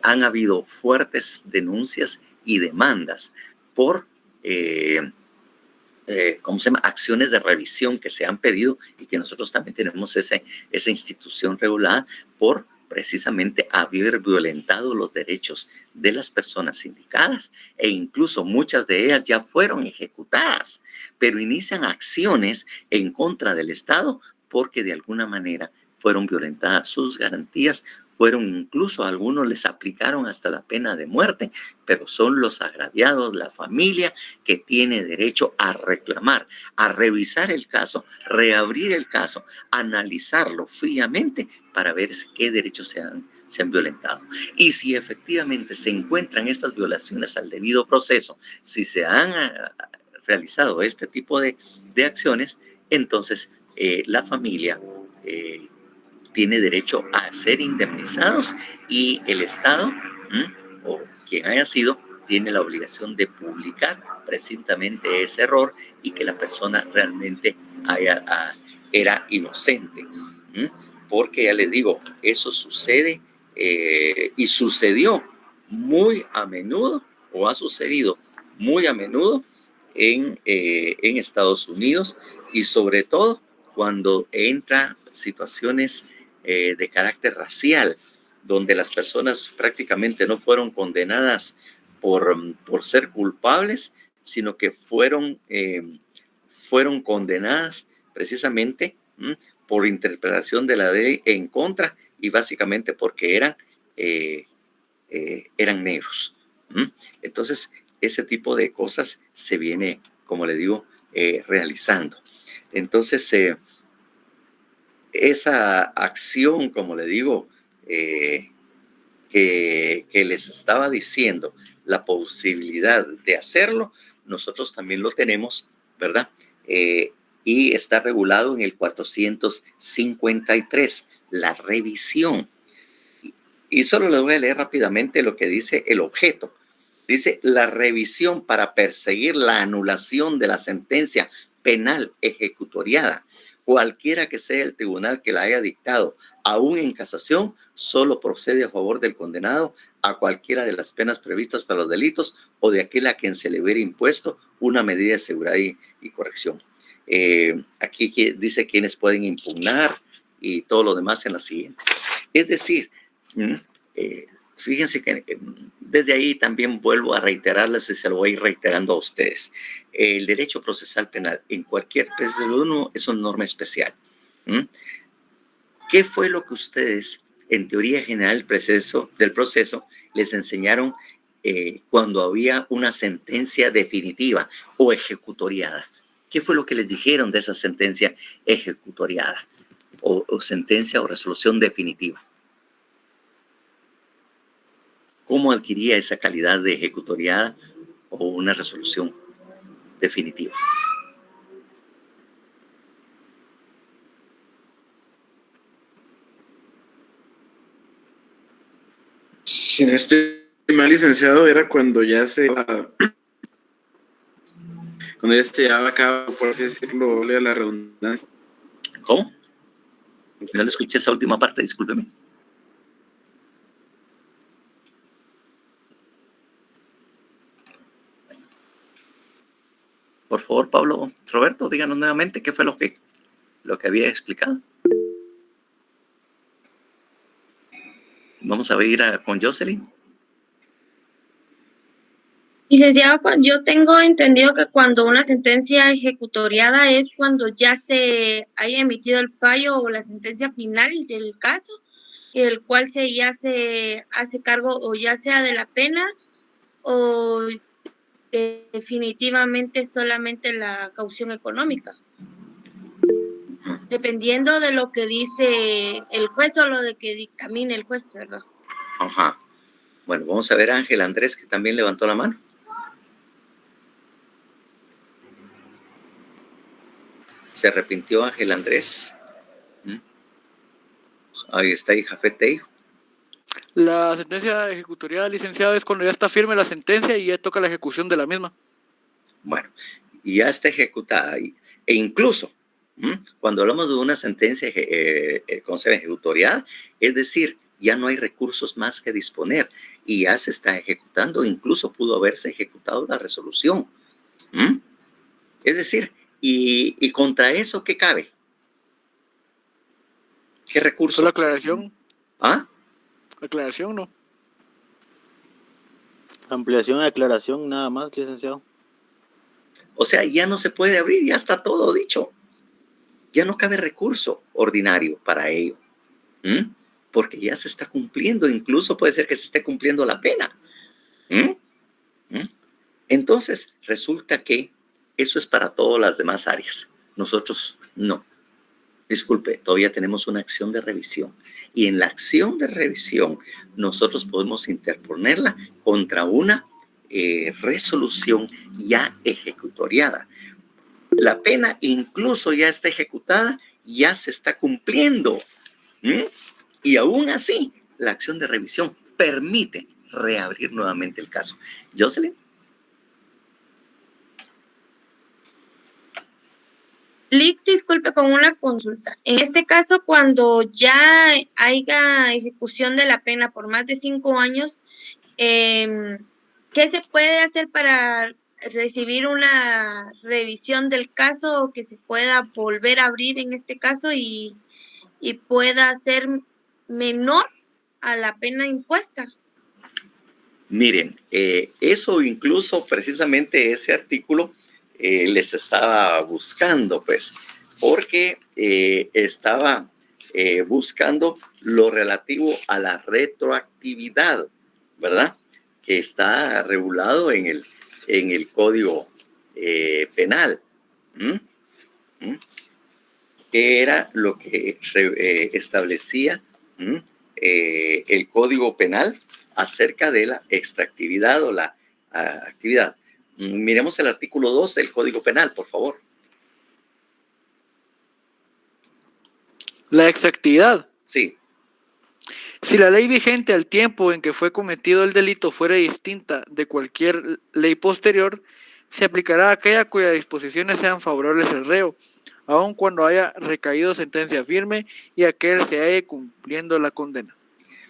han habido fuertes denuncias y demandas por ¿cómo se llama? Acciones de revisión que se han pedido y que nosotros también tenemos esa institución regulada por precisamente haber violentado los derechos de las personas sindicadas e incluso muchas de ellas ya fueron ejecutadas, pero inician acciones en contra del Estado porque de alguna manera fueron violentadas sus garantías, incluso a algunos les aplicaron hasta la pena de muerte, pero son los agraviados, la familia, que tiene derecho a reclamar, a revisar el caso, reabrir el caso, analizarlo fríamente para ver qué derechos se han violentado. Y si efectivamente se encuentran estas violaciones al debido proceso, si se han realizado este tipo de acciones, entonces la familia tiene derecho a ser indemnizados y el Estado o quien haya sido tiene la obligación de publicar precisamente ese error y que la persona realmente era inocente. Porque ya les digo, eso sucede y sucedió muy a menudo o ha sucedido muy a menudo en Estados Unidos y sobre todo cuando entra situaciones de carácter racial, donde las personas prácticamente no fueron condenadas por ser culpables, sino que fueron condenadas precisamente por interpretación de la ley en contra y básicamente porque eran negros. Entonces, ese tipo de cosas se viene, como le digo, realizando. Entonces, esa acción, como le digo, que les estaba diciendo, la posibilidad de hacerlo, nosotros también lo tenemos, ¿verdad? Y está regulado en el 453, la revisión. Y solo les voy a leer rápidamente lo que dice el objeto. Dice, la revisión para perseguir la anulación de la sentencia penal ejecutoriada, cualquiera que sea el tribunal que la haya dictado, aún en casación, solo procede a favor del condenado a cualquiera de las penas previstas para los delitos o de aquel a quien se le hubiera impuesto una medida de seguridad y corrección. Aquí dice quiénes pueden impugnar y todo lo demás en la siguiente. Es decir, fíjense que desde ahí también vuelvo a reiterarles y se lo voy a ir reiterando a ustedes. El derecho procesal penal en cualquier PCL1 es una norma especial. ¿Qué fue lo que ustedes, en teoría general del proceso, les enseñaron cuando había una sentencia definitiva o ejecutoriada? ¿Qué fue lo que les dijeron de esa sentencia ejecutoriada o sentencia o resolución definitiva? ¿Cómo adquiría esa calidad de ejecutoriada o una resolución definitiva? Si no estoy mal, licenciado, era cuando ya se llevaba a cabo, por así decirlo, lea la redundancia. ¿Cómo? No le escuché esa última parte, discúlpeme. Por favor, Pablo, Roberto, díganos nuevamente qué fue lo que había explicado. Vamos a ir con Jocelyn. Licenciado, yo tengo entendido que cuando una sentencia ejecutoriada es cuando ya se haya emitido el fallo o la sentencia final del caso el cual ya se hace cargo o ya sea de la pena o definitivamente solamente la caución económica, dependiendo de lo que dice el juez o lo de que dictamine el juez, ¿verdad? Ajá. Bueno, vamos a ver a Ángel Andrés, que también levantó la mano. ¿Se arrepintió Ángel Andrés? Ahí está, y Jafet Teijo. La sentencia ejecutorial, licenciado, es cuando ya está firme la sentencia y ya toca la ejecución de la misma. Bueno, ya está ejecutada. E incluso, cuando hablamos de una sentencia ejecutorial, es decir, ya no hay recursos más que disponer y ya se está ejecutando, incluso pudo haberse ejecutado la resolución. Es decir, y contra eso, ¿qué cabe? ¿Qué recurso? ¿Solo aclaración? ¿Ah? Aclaración, no. Ampliación de aclaración, nada más, licenciado. O sea, ya no se puede abrir, ya está todo dicho. Ya no cabe recurso ordinario para ello. Porque ya se está cumpliendo, incluso puede ser que se esté cumpliendo la pena. Entonces, resulta que eso es para todas las demás áreas. Nosotros no. Disculpe, todavía tenemos una acción de revisión. Y en la acción de revisión, nosotros podemos interponerla contra una resolución ya ejecutoriada. La pena incluso ya está ejecutada, ya se está cumpliendo. Y aún así, la acción de revisión permite reabrir nuevamente el caso. Jocelyn. Lick, disculpe, con una consulta. En este caso, cuando ya haya ejecución de la pena por más de 5 años, ¿qué se puede hacer para recibir una revisión del caso o que se pueda volver a abrir en este caso y pueda ser menor a la pena impuesta? Miren, eso incluso precisamente ese artículo les estaba buscando, pues, porque estaba buscando lo relativo a la retroactividad, ¿verdad? Que está regulado en el Código Penal. ¿Qué era lo que establecía el Código Penal acerca de la extractividad o la actividad? Miremos el artículo 2 del Código Penal, por favor. La extractividad. Sí. Si la ley vigente al tiempo en que fue cometido el delito fuera distinta de cualquier ley posterior, se aplicará a aquella cuyas disposiciones sean favorables al reo, aun cuando haya recaído sentencia firme y aquel se halle cumpliendo la condena.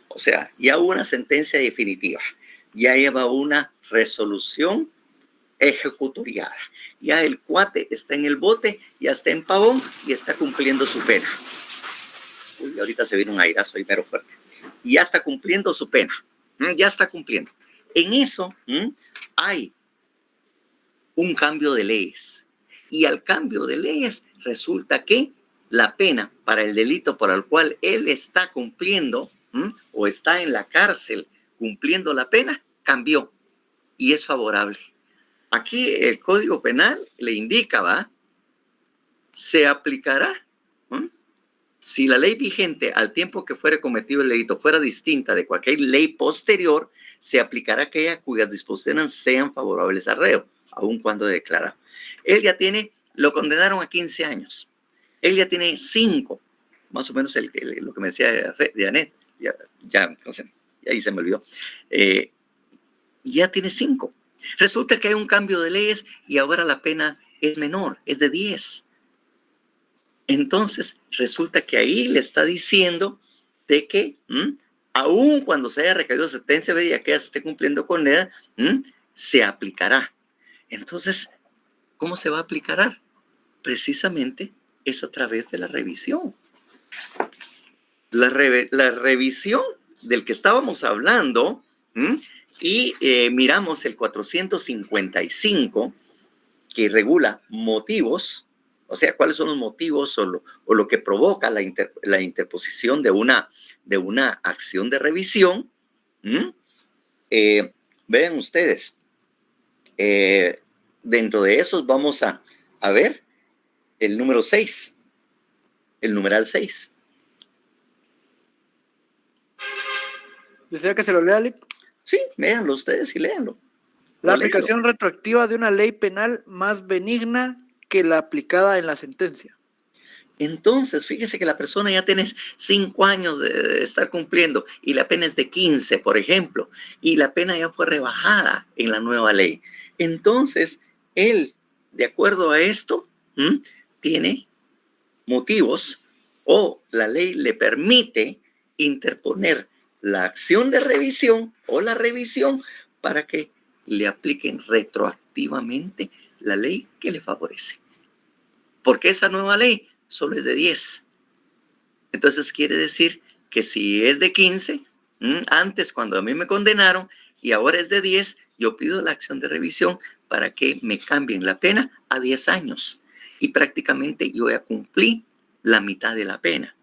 O sea, ya hubo una sentencia definitiva, ya lleva una resolución ejecutoriada. Ya el cuate está en el bote, ya está en Pavón y está cumpliendo su pena. Uy, ahorita se viene un airazo ahí mero fuerte. Y ya está cumpliendo su pena. Ya está cumpliendo. En eso hay un cambio de leyes. Y al cambio de leyes resulta que la pena para el delito por el cual él está cumpliendo o está en la cárcel cumpliendo la pena cambió y es favorable. Aquí el Código Penal le indica, ¿va? Se aplicará. Si la ley vigente al tiempo que fuere cometido el delito fuera distinta de cualquier ley posterior, se aplicará aquella cuyas disposiciones sean favorables al reo, aun cuando declara. Él ya tiene, lo condenaron a 15 años. Él ya tiene 5, más o menos lo que me decía de Anet. Ya ahí se me olvidó. Ya tiene 5. Resulta que hay un cambio de leyes y ahora la pena es menor, es de 10. Entonces, resulta que ahí le está diciendo de que aun cuando se haya recaído sentencia y aquella se esté cumpliendo con ella, se aplicará. Entonces, ¿cómo se va a aplicar? Precisamente es a través de la revisión. La revisión del que estábamos hablando, y miramos el 455 que regula motivos, O sea, cuáles son los motivos o lo que provoca la interposición de una acción de revisión. Vean ustedes, dentro de esos vamos a ver el número 6, el numeral 6. ¿Desea que se lo lea, Lick? Sí, léanlo ustedes y léanlo. La aplicación retroactiva de una ley penal más benigna que la aplicada en la sentencia. Entonces, fíjese que la persona ya tiene 5 años de estar cumpliendo y la pena es de 15, por ejemplo, y la pena ya fue rebajada en la nueva ley. Entonces, él, de acuerdo a esto, tiene motivos o la ley le permite interponer la acción de revisión o la revisión para que le apliquen retroactivamente la ley que le favorece. Porque esa nueva ley solo es de 10. Entonces quiere decir que si es de 15, antes cuando a mí me condenaron y ahora es de 10, yo pido la acción de revisión para que me cambien la pena a 10 años. Y prácticamente yo ya cumplí la mitad de la pena.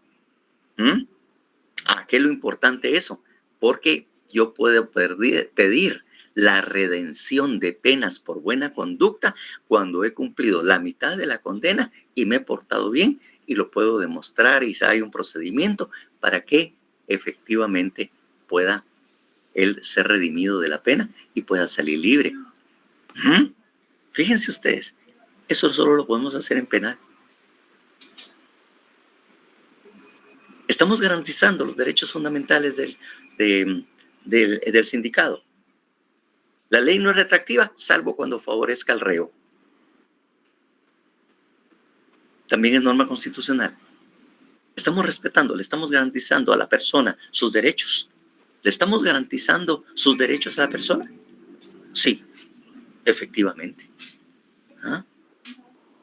¿Qué es lo importante eso? Porque yo puedo pedir la redención de penas por buena conducta cuando he cumplido la mitad de la condena y me he portado bien y lo puedo demostrar y hay un procedimiento para que efectivamente pueda él ser redimido de la pena y pueda salir libre. Fíjense ustedes, eso solo lo podemos hacer en penal. Estamos garantizando los derechos fundamentales del sindicado. La ley no es retroactiva, salvo cuando favorezca al reo. También es norma constitucional. Estamos respetando, le estamos garantizando a la persona sus derechos. ¿Le estamos garantizando sus derechos a la persona? Sí, efectivamente.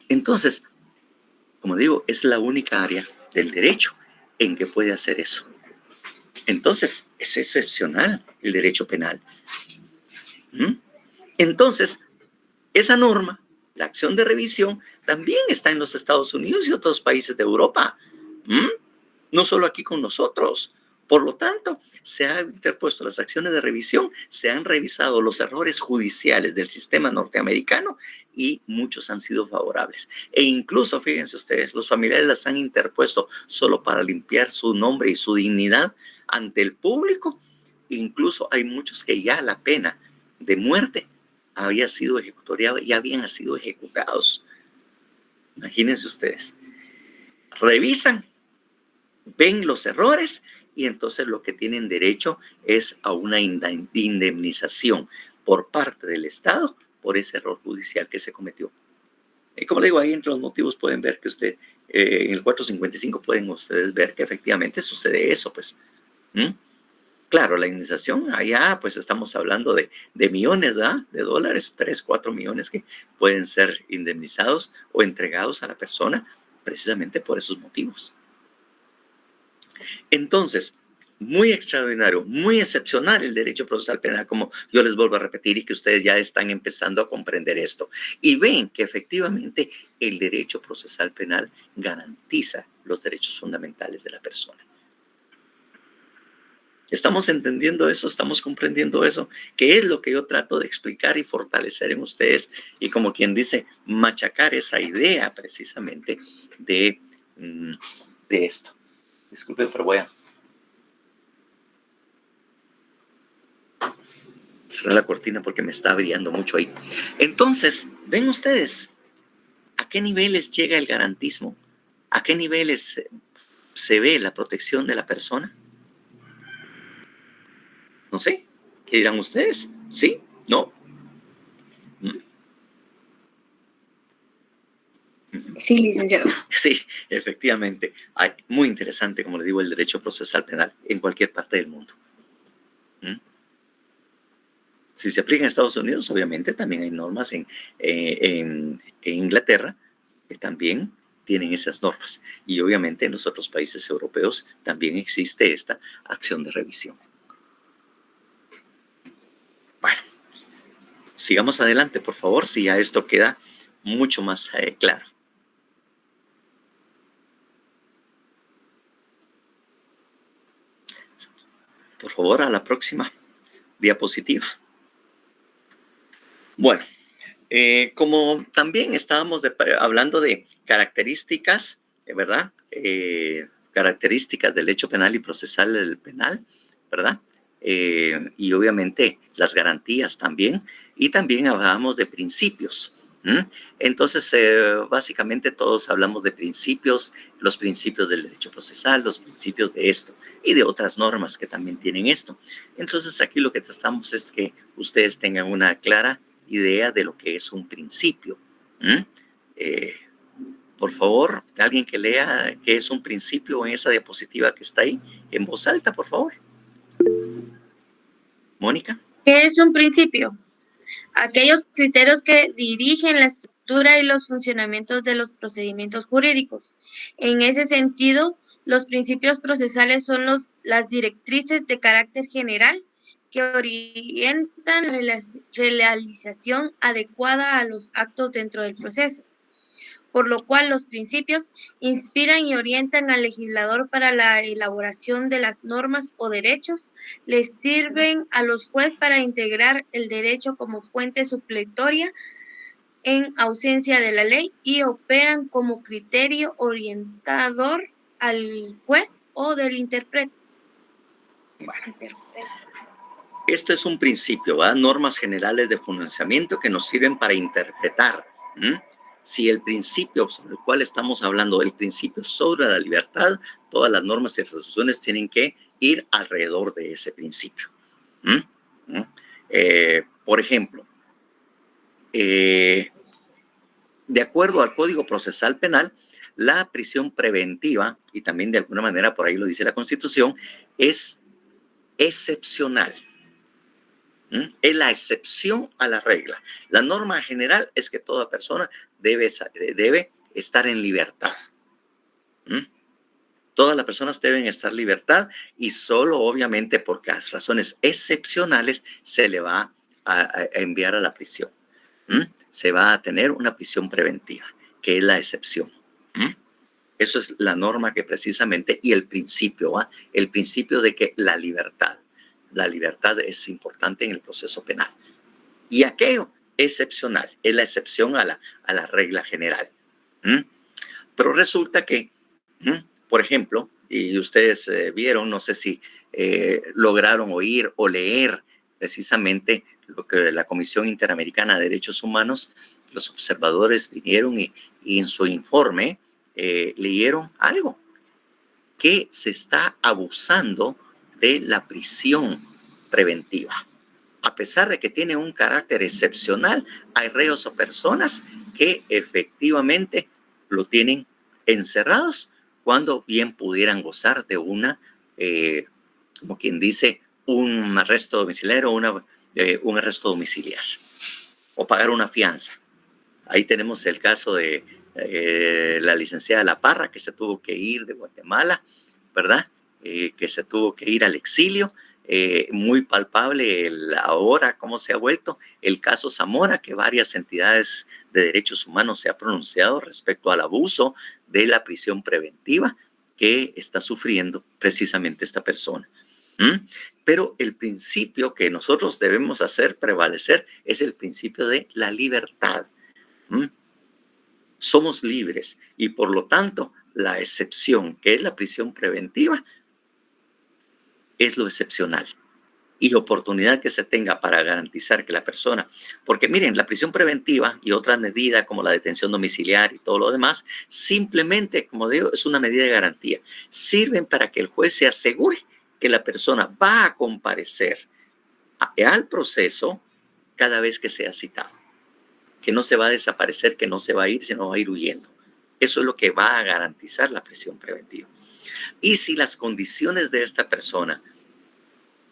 Entonces, como digo, es la única área del derecho en que puede hacer eso. Entonces, es excepcional el derecho penal. Entonces, esa norma, la acción de revisión, también está en los Estados Unidos y otros países de Europa. No solo aquí con nosotros. Por lo tanto, se han interpuesto las acciones de revisión, se han revisado los errores judiciales del sistema norteamericano y muchos han sido favorables. E incluso, fíjense ustedes, los familiares las han interpuesto solo para limpiar su nombre y su dignidad ante el público. Incluso hay muchos que ya la pena de muerte había sido ejecutoriada, ya habían sido ejecutados. Imagínense ustedes. Revisan, ven los errores y entonces lo que tienen derecho es a una indemnización por parte del Estado por ese error judicial que se cometió. Y como le digo, ahí entre los motivos pueden ver que usted, en el 455 pueden ustedes ver que efectivamente sucede eso, pues. Claro, la indemnización, allá pues estamos hablando de millones, ¿verdad? De dólares, 3, 4 millones que pueden ser indemnizados o entregados a la persona precisamente por esos motivos. Entonces, muy extraordinario, muy excepcional el derecho procesal penal, como yo les vuelvo a repetir y que ustedes ya están empezando a comprender esto. Y ven que efectivamente el derecho procesal penal garantiza los derechos fundamentales de la persona. ¿Estamos entendiendo eso? ¿Estamos comprendiendo eso? ¿Qué es lo que yo trato de explicar y fortalecer en ustedes? Y como quien dice, machacar esa idea precisamente de esto. Disculpen, pero voy a cerrar la cortina porque me está brillando mucho ahí. Entonces, ven ustedes, ¿a qué niveles llega el garantismo? ¿A qué niveles se ve la protección de la persona? No sé, ¿qué dirán ustedes? ¿Sí? ¿No? Sí, licenciado. Sí, efectivamente. Muy interesante, como les digo, el derecho procesal penal en cualquier parte del mundo. Si se aplica en Estados Unidos, obviamente también hay normas en Inglaterra que también tienen esas normas. Y obviamente en los otros países europeos también existe esta acción de revisión. Bueno, sigamos adelante, por favor, si ya esto queda mucho más claro. Por favor, a la próxima diapositiva. Bueno, como también estábamos hablando de características, ¿verdad? Características del hecho penal y procesal del penal, ¿verdad? Y obviamente las garantías también. Y también hablábamos de principios. Entonces, básicamente todos hablamos de principios, los principios del derecho procesal, los principios de esto y de otras normas que también tienen esto. Entonces, aquí lo que tratamos es que ustedes tengan una clara idea de lo que es un principio. Por favor, alguien que lea qué es un principio en esa diapositiva que está ahí, en voz alta, por favor. Mónica. ¿Qué es un principio? Aquellos criterios que dirigen la estructura y los funcionamientos de los procedimientos jurídicos. En ese sentido, los principios procesales son las directrices de carácter general que orientan la realización adecuada a los actos dentro del proceso, por lo cual los principios inspiran y orientan al legislador para la elaboración de las normas o derechos, les sirven a los jueces para integrar el derecho como fuente supletoria en ausencia de la ley y operan como criterio orientador al juez o del intérprete. Bueno. Esto es un principio, ¿verdad? Normas generales de funcionamiento que nos sirven para interpretar. Si el principio sobre el cual estamos hablando, el principio sobre la libertad, todas las normas y resoluciones tienen que ir alrededor de ese principio. Por ejemplo, de acuerdo al Código Procesal Penal, la prisión preventiva, y también de alguna manera por ahí lo dice la Constitución, es excepcional. Es la excepción a la regla. La norma general es que toda persona debe estar en libertad. Todas las personas deben estar en libertad y solo obviamente por las razones excepcionales se le va a enviar a la prisión. Se va a tener una prisión preventiva, que es la excepción. Eso es la norma que precisamente, y el principio, el principio de que la libertad es importante en el proceso penal. Y aquello excepcional, es la excepción a la regla general. Pero resulta que, por ejemplo, y ustedes vieron, no sé si lograron oír o leer precisamente lo que la Comisión Interamericana de Derechos Humanos, los observadores vinieron y en su informe leyeron algo, que se está abusando de la prisión preventiva. A pesar de que tiene un carácter excepcional, hay reos o personas que efectivamente lo tienen encerrados cuando bien pudieran gozar de una, como quien dice, un arresto domiciliario o un arresto domiciliar o pagar una fianza. Ahí tenemos el caso de la licenciada La Parra, que se tuvo que ir de Guatemala, ¿verdad? Que se tuvo que ir al exilio. Muy palpable ahora cómo se ha vuelto el caso Zamora, que varias entidades de derechos humanos se han pronunciado respecto al abuso de la prisión preventiva que está sufriendo precisamente esta persona. Pero el principio que nosotros debemos hacer prevalecer es el principio de la libertad. Somos libres y por lo tanto la excepción, que es la prisión preventiva, es lo excepcional y la oportunidad que se tenga para garantizar que la persona, porque miren, la prisión preventiva y otras medidas como la detención domiciliar y todo lo demás, simplemente, como digo, es una medida de garantía. Sirven para que el juez se asegure que la persona va a comparecer al proceso cada vez que sea citado, que no se va a desaparecer, que no se va a ir, sino va a ir huyendo. Eso es lo que va a garantizar la prisión preventiva. Y si las condiciones de esta persona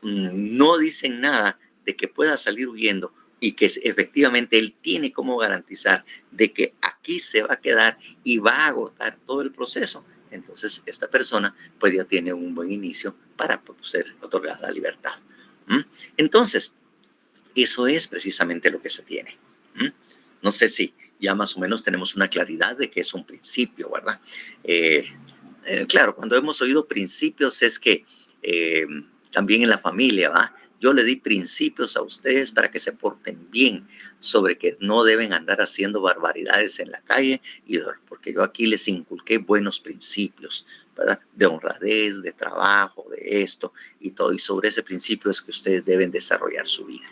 no dicen nada de que pueda salir huyendo y que efectivamente él tiene cómo garantizar de que aquí se va a quedar y va a agotar todo el proceso, entonces esta persona pues ya tiene un buen inicio para ser otorgada la libertad. Entonces, eso es precisamente lo que se tiene. No sé si ya más o menos tenemos una claridad de que es un principio, ¿verdad? Claro, cuando hemos oído principios es que También en la familia, ¿va? Yo le di principios a ustedes para que se porten bien, sobre que no deben andar haciendo barbaridades en la calle, porque yo aquí les inculqué buenos principios, ¿verdad? De honradez, de trabajo, de esto y todo. Y sobre ese principio es que ustedes deben desarrollar su vida.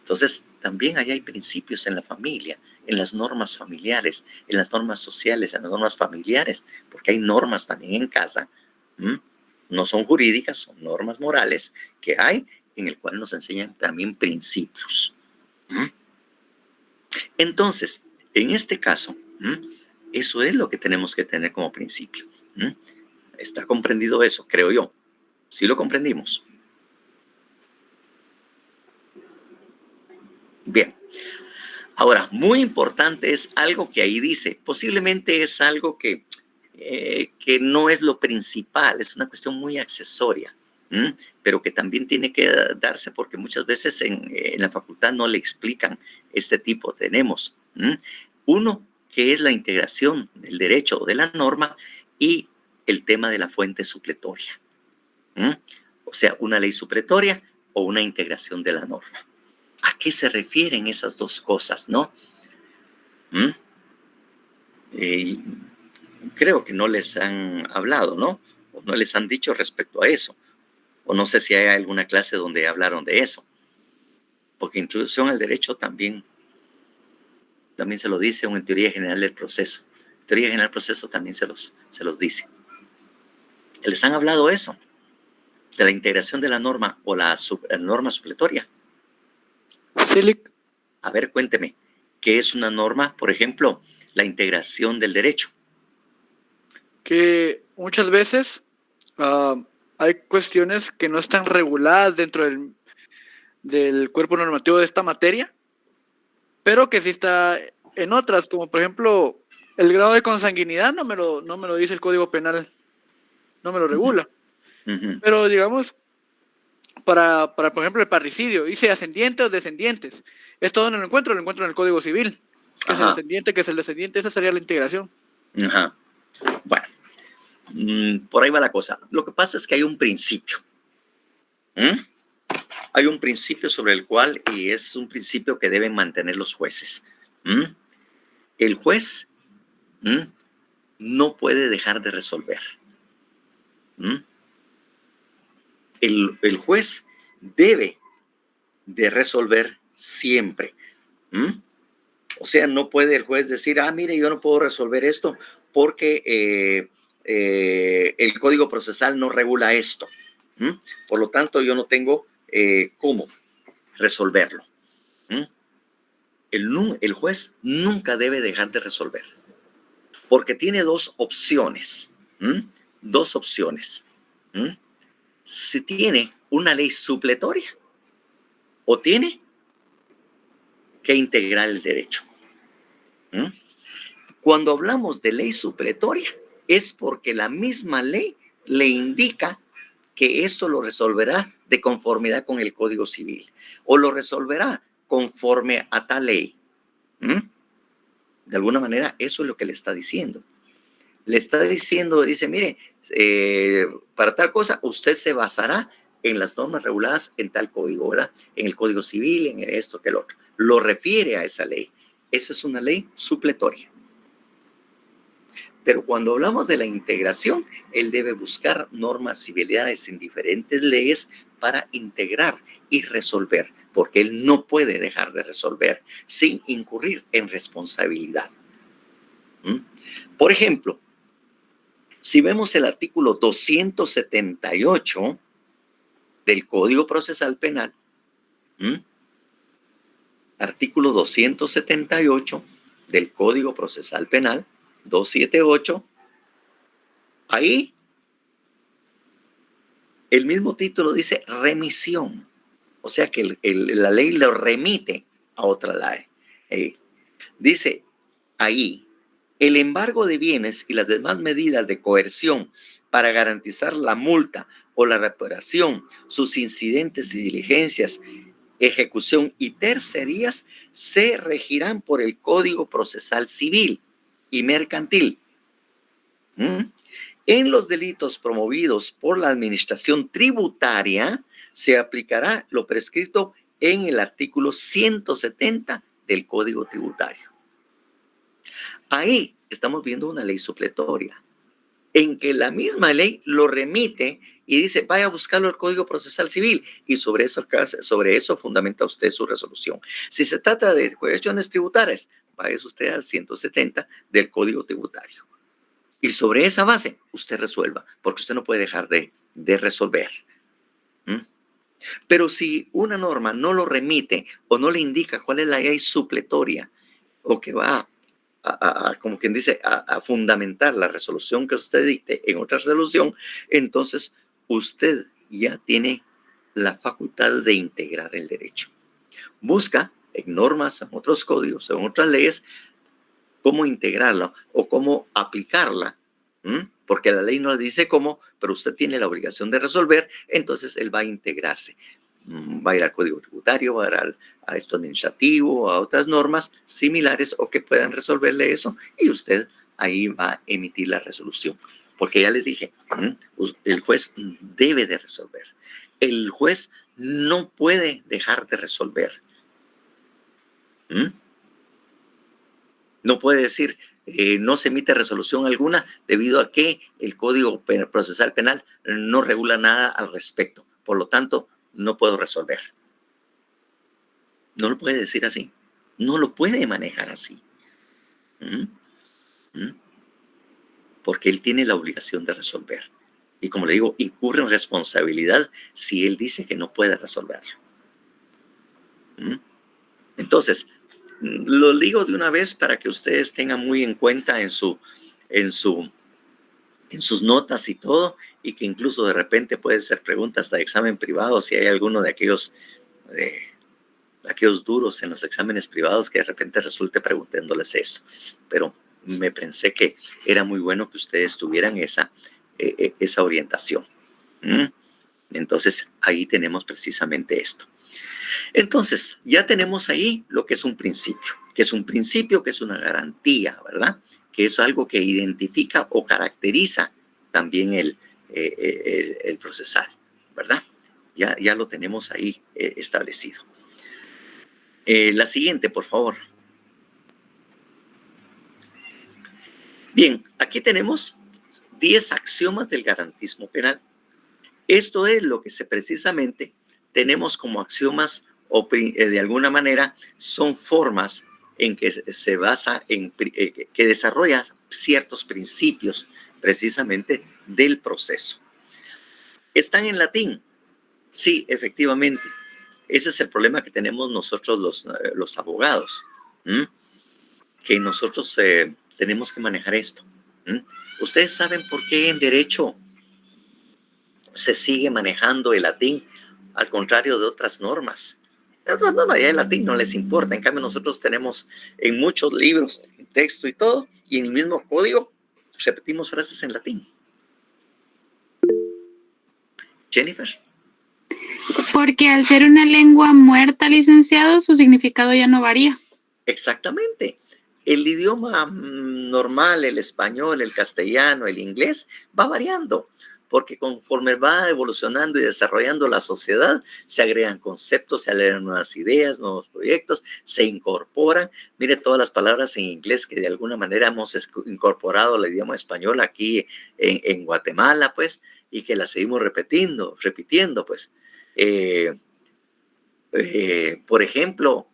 Entonces, también ahí hay principios en la familia, en las normas familiares, en las normas sociales, en las normas familiares, porque hay normas también en casa. No son jurídicas, son normas morales que hay, en el cual nos enseñan también principios. Entonces, en este caso, eso es lo que tenemos que tener como principio. ¿Está comprendido eso? Creo yo. ¿Sí lo comprendimos? Bien. Ahora, muy importante es algo que ahí dice. Posiblemente es algo que no es lo principal, es una cuestión muy accesoria, pero que también tiene que darse porque muchas veces en la facultad no le explican este tipo. Tenemos uno que es la integración del derecho o de la norma y el tema de la fuente supletoria. O sea, una ley supletoria o una integración de la norma. ¿A qué se refieren esas dos cosas, no? Creo que no les han hablado, ¿no? O no les han dicho respecto a eso. O no sé si hay alguna clase donde hablaron de eso. Porque introducción al derecho también se lo dice en teoría general del proceso. Teoría general del proceso también se los dice. ¿Les han hablado eso? De la integración de la norma o la norma supletoria. Sí. A ver, cuénteme, ¿qué es una norma? Por ejemplo, la integración del derecho. Que muchas veces hay cuestiones que no están reguladas dentro del cuerpo normativo de esta materia, pero que sí está en otras, como por ejemplo, el grado de consanguinidad no me lo dice el Código Penal, no me lo regula. Pero digamos, para por ejemplo, el parricidio, dice ascendientes o descendientes. Esto donde lo encuentro en el Código Civil, que es el descendiente, esa sería la integración. Bueno, por ahí va la cosa. Lo que pasa es que hay un principio. Hay un principio sobre el cual, y es un principio que deben mantener los jueces. El juez no puede dejar de resolver. El juez debe de resolver siempre. O sea, no puede el juez decir, mire, yo no puedo resolver esto porque el Código Procesal no regula esto. Por lo tanto, yo no tengo cómo resolverlo. El juez nunca debe dejar de resolver, porque tiene dos opciones. Dos opciones. Si tiene una ley supletoria o tiene que integrar el derecho. Cuando hablamos de ley supletoria, es porque la misma ley le indica que esto lo resolverá de conformidad con el Código Civil o lo resolverá conforme a tal ley. De alguna manera, eso es lo que le está diciendo. Le está diciendo, dice, mire, para tal cosa usted se basará en las normas reguladas en tal código, ¿verdad? En el Código Civil, en esto, que el otro. Lo refiere a esa ley. Esa es una ley supletoria. Pero cuando hablamos de la integración, él debe buscar normas civilidades en diferentes leyes para integrar y resolver, porque él no puede dejar de resolver sin incurrir en responsabilidad. Por ejemplo, si vemos el artículo 278 del Código Procesal Penal, artículo 278 del Código Procesal Penal, 278, ahí el mismo título dice remisión, o sea que la ley lo remite a otra ley. Dice ahí, el embargo de bienes y las demás medidas de coerción para garantizar la multa o la reparación, sus incidentes y diligencias, ejecución y tercerías se regirán por el Código Procesal Civil y Mercantil. En los delitos promovidos por la administración tributaria se aplicará lo prescrito en el artículo 170 del Código Tributario. Ahí estamos viendo una ley supletoria, en que la misma ley lo remite y dice, vaya a buscarlo al Código Procesal Civil, y sobre eso fundamenta usted su resolución. Si se trata de cuestiones tributarias, vaya usted al 170 del Código Tributario. Y sobre esa base, usted resuelva, porque usted no puede dejar de resolver. Pero si una norma no lo remite o no le indica cuál es la ley supletoria o que va como quien dice, a fundamentar la resolución que usted dicte en otra resolución, entonces usted ya tiene la facultad de integrar el derecho. Busca en normas, en otros códigos, en otras leyes, cómo integrarla o cómo aplicarla, porque la ley no le dice cómo, pero usted tiene la obligación de resolver, entonces él va a integrarse. Va a ir al Código Tributario, va a ir a esto administrativo, a otras normas similares o que puedan resolverle eso, y usted ahí va a emitir la resolución. Porque ya les dije, el juez debe de resolver. El juez no puede dejar de resolver. No puede decir, no se emite resolución alguna debido a que el Código Procesal Penal no regula nada al respecto. Por lo tanto, no puedo resolver. No lo puede decir así. No lo puede manejar así. Porque él tiene la obligación de resolver. Y como le digo, incurre en responsabilidad si él dice que no puede resolverlo. Entonces, lo digo de una vez para que ustedes tengan muy en cuenta en sus notas y todo, y que incluso de repente puede ser pregunta hasta de examen privado, si hay alguno de aquellos duros en los exámenes privados que de repente resulte preguntándoles esto. Pero me pensé que era muy bueno que ustedes tuvieran esa orientación. Entonces, ahí tenemos precisamente esto. Entonces, ya tenemos ahí lo que es un principio, que es una garantía, ¿verdad? Que es algo que identifica o caracteriza también el procesal, ¿verdad? Ya lo tenemos ahí establecido. La siguiente, por favor. Bien, aquí tenemos 10 axiomas del garantismo penal. Esto es lo que precisamente tenemos como axiomas o de alguna manera son formas en que se basa que desarrolla ciertos principios precisamente del proceso. ¿Están en latín? Sí, efectivamente. Ese es el problema que tenemos nosotros los abogados, que nosotros tenemos que manejar esto. ¿Ustedes saben por qué en derecho se sigue manejando el latín al contrario de otras normas? Las otras normas ya el latín no les importa. En cambio, nosotros tenemos en muchos libros, en texto y todo, y en el mismo código, repetimos frases en latín. Jennifer. Porque al ser una lengua muerta, licenciado, su significado ya no varía. Exactamente. El idioma normal, el español, el castellano, el inglés, va variando. Porque conforme va evolucionando y desarrollando la sociedad, se agregan conceptos, se agregan nuevas ideas, nuevos proyectos, se incorporan. Mire todas las palabras en inglés que de alguna manera hemos incorporado al idioma español aquí en Guatemala, pues, y que las seguimos repitiendo, pues. Por ejemplo,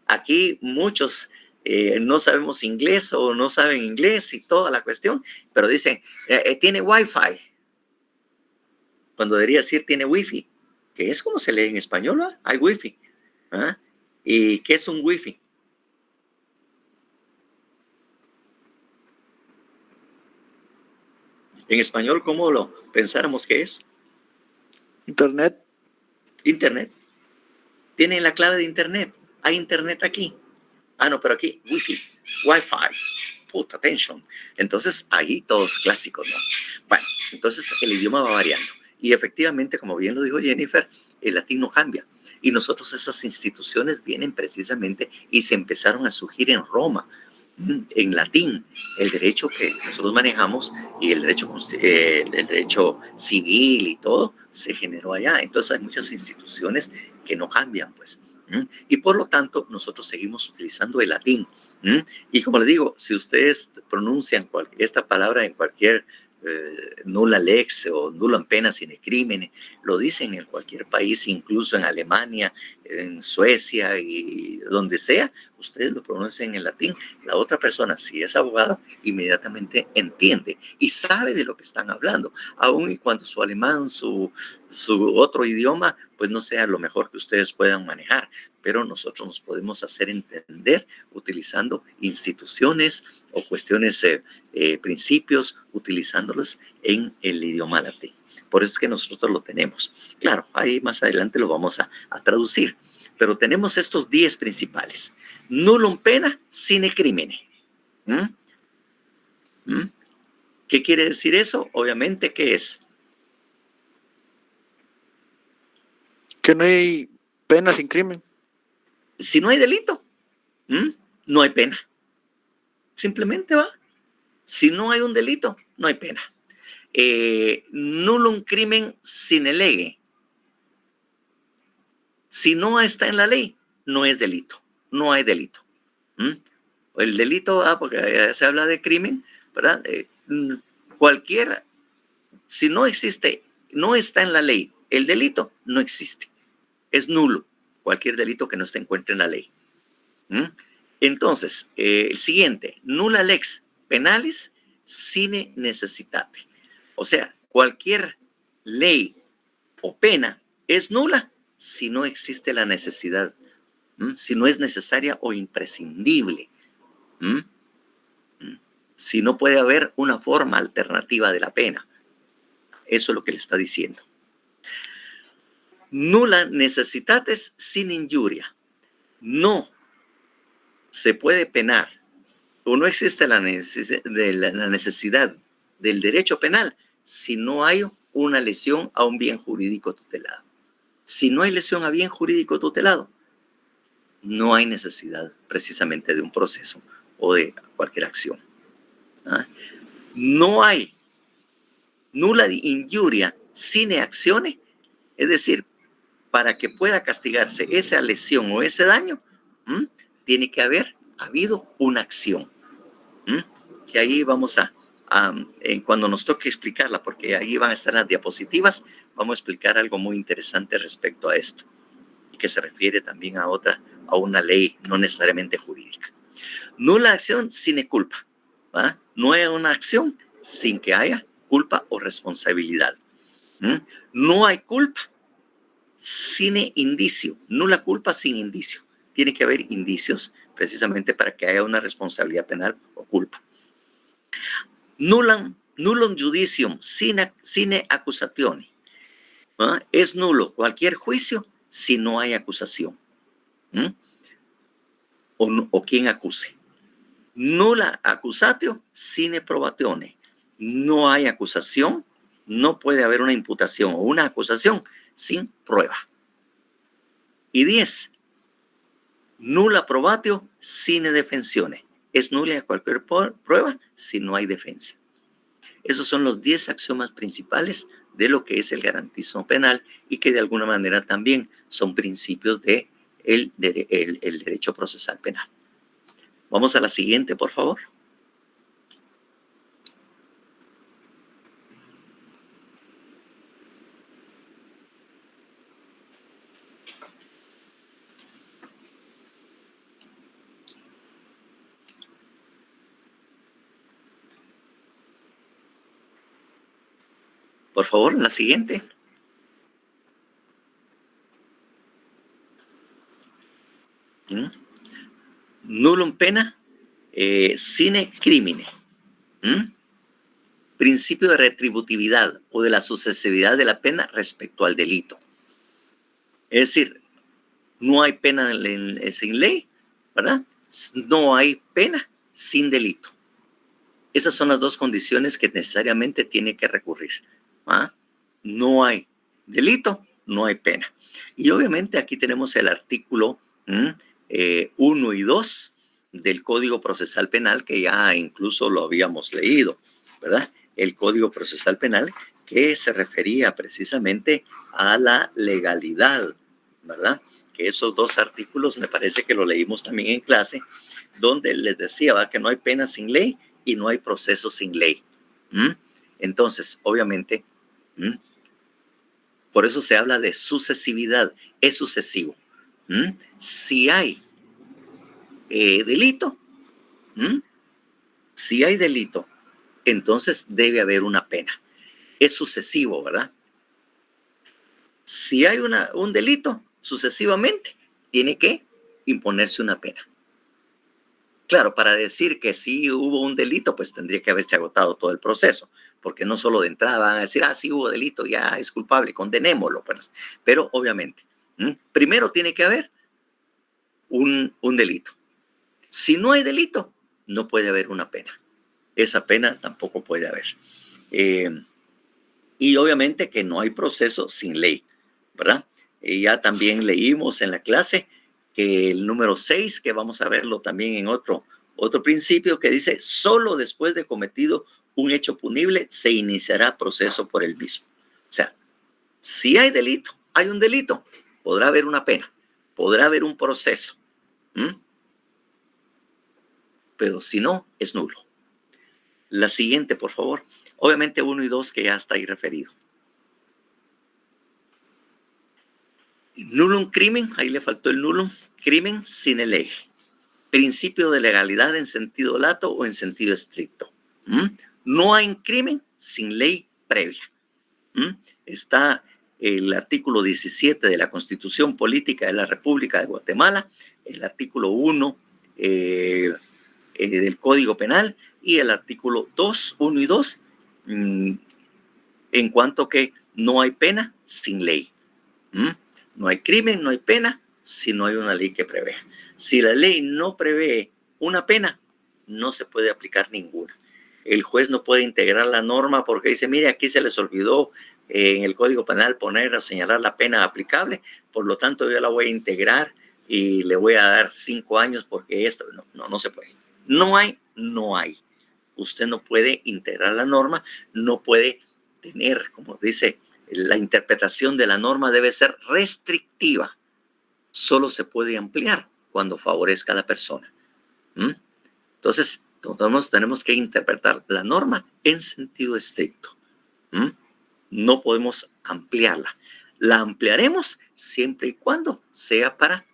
aquí muchos no sabemos inglés o no saben inglés y toda la cuestión, pero dicen, tiene Wi-Fi, cuando debería decir tiene Wi-Fi, que es como se lee en español, ¿no? Hay Wi-Fi. ¿Ah? ¿Y qué es un Wi-Fi? En español, ¿cómo lo pensáramos que es? Internet. Internet. Tienen la clave de Internet. Hay Internet aquí. Ah, no, pero aquí, Wi-Fi, put attention. Entonces, ahí todos clásicos, ¿no? Bueno, entonces el idioma va variando. Y efectivamente, como bien lo dijo Jennifer, el latín no cambia. Y nosotros esas instituciones vienen precisamente y se empezaron a surgir en Roma. En latín, el derecho que nosotros manejamos y el derecho civil y todo se generó allá. Entonces hay muchas instituciones que no cambian, pues. Y por lo tanto, nosotros seguimos utilizando el latín. Y como les digo, si ustedes pronuncian esta palabra en cualquier nulla lex o nullum pena sine crimine, lo dicen en cualquier país, incluso en Alemania, en Suecia y donde sea, ustedes lo pronuncian en latín. La otra persona, si es abogado, inmediatamente entiende y sabe de lo que están hablando, aun y cuando su alemán, su otro idioma, pues no sea lo mejor que ustedes puedan manejar, pero nosotros nos podemos hacer entender utilizando instituciones o cuestiones, principios, utilizándolos en el idioma latín. Por eso es que nosotros lo tenemos. Claro, ahí más adelante lo vamos a traducir, pero tenemos estos 10 principales. Nullum pena sine crimine. ¿Qué quiere decir eso? Obviamente, ¿qué es? Que no hay pena sin crimen. Si no hay delito, no hay pena. Simplemente va. Si no hay un delito, no hay pena. Nullum crimen sine lege. Si no está en la ley, no es delito. No hay delito. El delito, porque ya se habla de crimen, ¿verdad? Cualquiera, si no existe, no está en la ley, el delito no existe. Es nulo cualquier delito que no se encuentre en la ley. Entonces, el siguiente, nulla lex penalis sine necessitate. O sea, cualquier ley o pena es nula si no existe la necesidad, si no es necesaria o imprescindible, si no puede haber una forma alternativa de la pena. Eso es lo que le está diciendo. Nulla necessitatis sin injuria. No se puede penar o no existe la necesidad del derecho penal si no hay una lesión a un bien jurídico tutelado. Si no hay lesión a bien jurídico tutelado, no hay necesidad precisamente de un proceso o de cualquier acción. No hay nulla injuria sine actione, es decir, para que pueda castigarse esa lesión o ese daño, tiene que haber habido una acción. Que ahí vamos cuando nos toque explicarla, porque ahí van a estar las diapositivas, vamos a explicar algo muy interesante respecto a esto, y que se refiere también a una ley, no necesariamente jurídica. Nulla acción sine culpa. No hay una acción sin que haya culpa o responsabilidad. No hay culpa sine indicio. Nulla culpa sin indicio. Tiene que haber indicios precisamente para que haya una responsabilidad penal o culpa. Nullum judicium sine accusatione. Es nulo cualquier juicio si no hay acusación. O quien acuse. Nulla accusatio sine probatione. No hay acusación, no puede haber una imputación o una acusación sin prueba. Y 10. Nulla probatio sine defensione. Es nula cualquier prueba si no hay defensa. Esos son los 10 axiomas principales de lo que es el garantismo penal y que de alguna manera también son principios del derecho procesal penal. Vamos a la siguiente, por favor. Por favor, la siguiente. Nullum pena sine crimine. Principio de retributividad o de la sucesividad de la pena respecto al delito. Es decir, no hay pena sin ley, ¿verdad? No hay pena sin delito. Esas son las dos condiciones que necesariamente tiene que recurrir. No hay delito, no hay pena. Y obviamente aquí tenemos el artículo 1 y 2 del Código Procesal Penal, que ya incluso lo habíamos leído, ¿verdad? El Código Procesal Penal que se refería precisamente a la legalidad, ¿verdad? Que esos dos artículos me parece que lo leímos también en clase, donde les decía, ¿va?, que no hay pena sin ley y no hay proceso sin ley. Entonces, obviamente, por eso se habla de sucesividad, es sucesivo. Si hay delito, si hay delito, entonces debe haber una pena. Es sucesivo, ¿verdad? Si hay un delito, sucesivamente, tiene que imponerse una pena. Claro, para decir que sí hubo un delito, pues tendría que haberse agotado todo el proceso, porque no solo de entrada van a decir, sí hubo delito, ya es culpable, condenémoslo. Pero obviamente, primero tiene que haber un delito. Si no hay delito, no puede haber una pena. Esa pena tampoco puede haber. Y obviamente que no hay proceso sin ley, ¿verdad? Ya también leímos en la clase que el número 6, que vamos a verlo también en otro principio, que dice, solo después de cometido un hecho punible se iniciará proceso por el mismo. O sea, si hay delito, hay un delito, podrá haber una pena, podrá haber un proceso. Pero si no, es nulo. La siguiente, por favor. Obviamente 1 y 2, que ya está ahí referido. Nullum crimen, ahí le faltó el nullum, crimen sine lege. Principio de legalidad en sentido lato o en sentido estricto. No hay crimen sin ley previa. Está el artículo 17 de la Constitución Política de la República de Guatemala, el artículo 1 del Código Penal y el artículo 2, 1 y 2, en cuanto que no hay pena sin ley. No hay crimen, no hay pena si no hay una ley que prevea. Si la ley no prevé una pena, no se puede aplicar ninguna. El juez no puede integrar la norma porque dice, mire, aquí se les olvidó en el Código Penal poner o señalar la pena aplicable, por lo tanto yo la voy a integrar y le voy a dar 5 años porque esto, no se puede. No hay. Usted no puede integrar la norma, no puede tener, como dice, la interpretación de la norma debe ser restrictiva. Solo se puede ampliar cuando favorezca a la persona. Entonces, todos tenemos que interpretar la norma en sentido estricto. No podemos ampliarla. La ampliaremos siempre y cuando sea para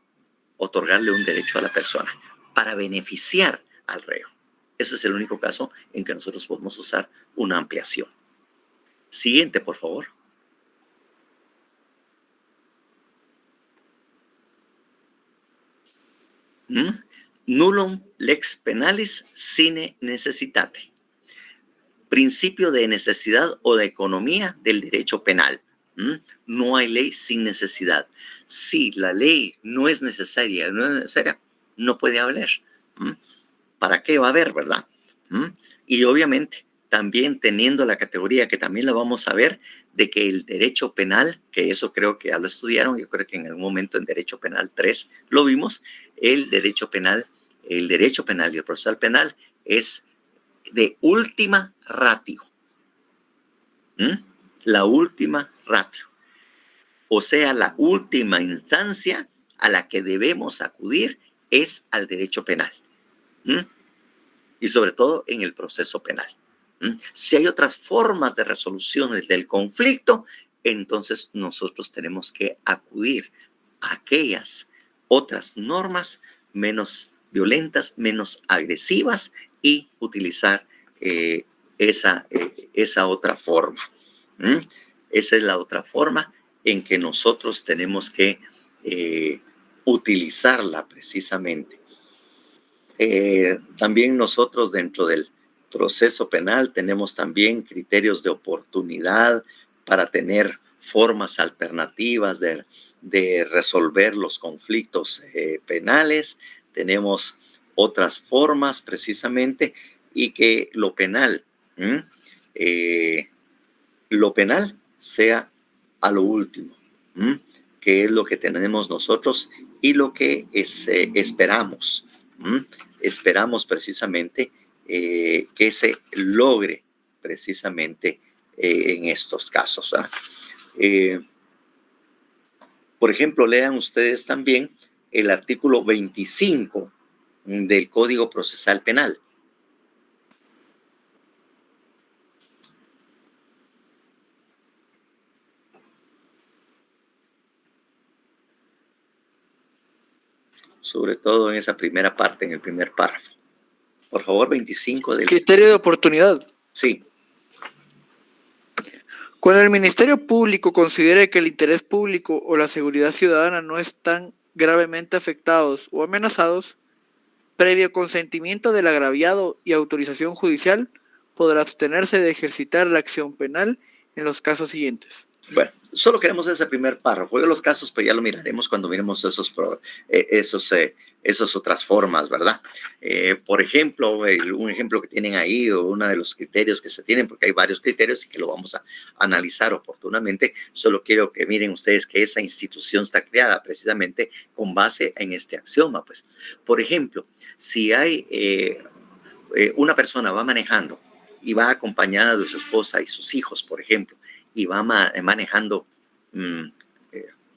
otorgarle un derecho a la persona, para beneficiar al reo. Ese es el único caso en que nosotros podemos usar una ampliación. Siguiente, por favor. Nullum lex pennalis sine necessitate. Principio de necesidad o de economía del derecho penal. No hay ley sin necesidad. Si la ley no es necesaria, no puede haber. ¿Para qué va a haber, verdad? Y obviamente también teniendo la categoría que también la vamos a ver de que el derecho penal, que eso creo que ya lo estudiaron, yo creo que en algún momento en Derecho Penal 3 lo vimos, el derecho penal y el procesal penal es de última ratio. La última ratio. O sea, la última instancia a la que debemos acudir es al derecho penal. Y sobre todo en el proceso penal. Si hay otras formas de resolución del conflicto, entonces nosotros tenemos que acudir a aquellas otras normas menos violentas, menos agresivas y utilizar esa otra forma. Esa es la otra forma en que nosotros tenemos que utilizarla precisamente. También nosotros dentro del proceso penal tenemos también criterios de oportunidad para tener formas alternativas de resolver los conflictos penales. Tenemos otras formas precisamente y que lo penal sea a lo último, que es lo que tenemos nosotros y lo que esperamos, Esperamos precisamente que se logre precisamente en estos casos. Por ejemplo, lean ustedes también el artículo 25 del Código Procesal Penal. Sobre todo en esa primera parte, en el primer párrafo. Por favor, 25 del... Criterio de oportunidad. Sí. Cuando el Ministerio Público considere que el interés público o la seguridad ciudadana no están gravemente afectados o amenazados, previo consentimiento del agraviado y autorización judicial, podrá abstenerse de ejercitar la acción penal en los casos siguientes. Bueno, solo queremos ese primer párrafo. Los casos, pues ya lo miraremos cuando miremos esas otras formas, ¿verdad? Por ejemplo, un ejemplo que tienen ahí, o uno de los criterios que se tienen, porque hay varios criterios y que lo vamos a analizar oportunamente. Solo quiero que miren ustedes que esa institución está creada precisamente con base en este axioma. Pues, por ejemplo, si hay una persona va manejando y va acompañada de su esposa y sus hijos, por ejemplo, y va manejando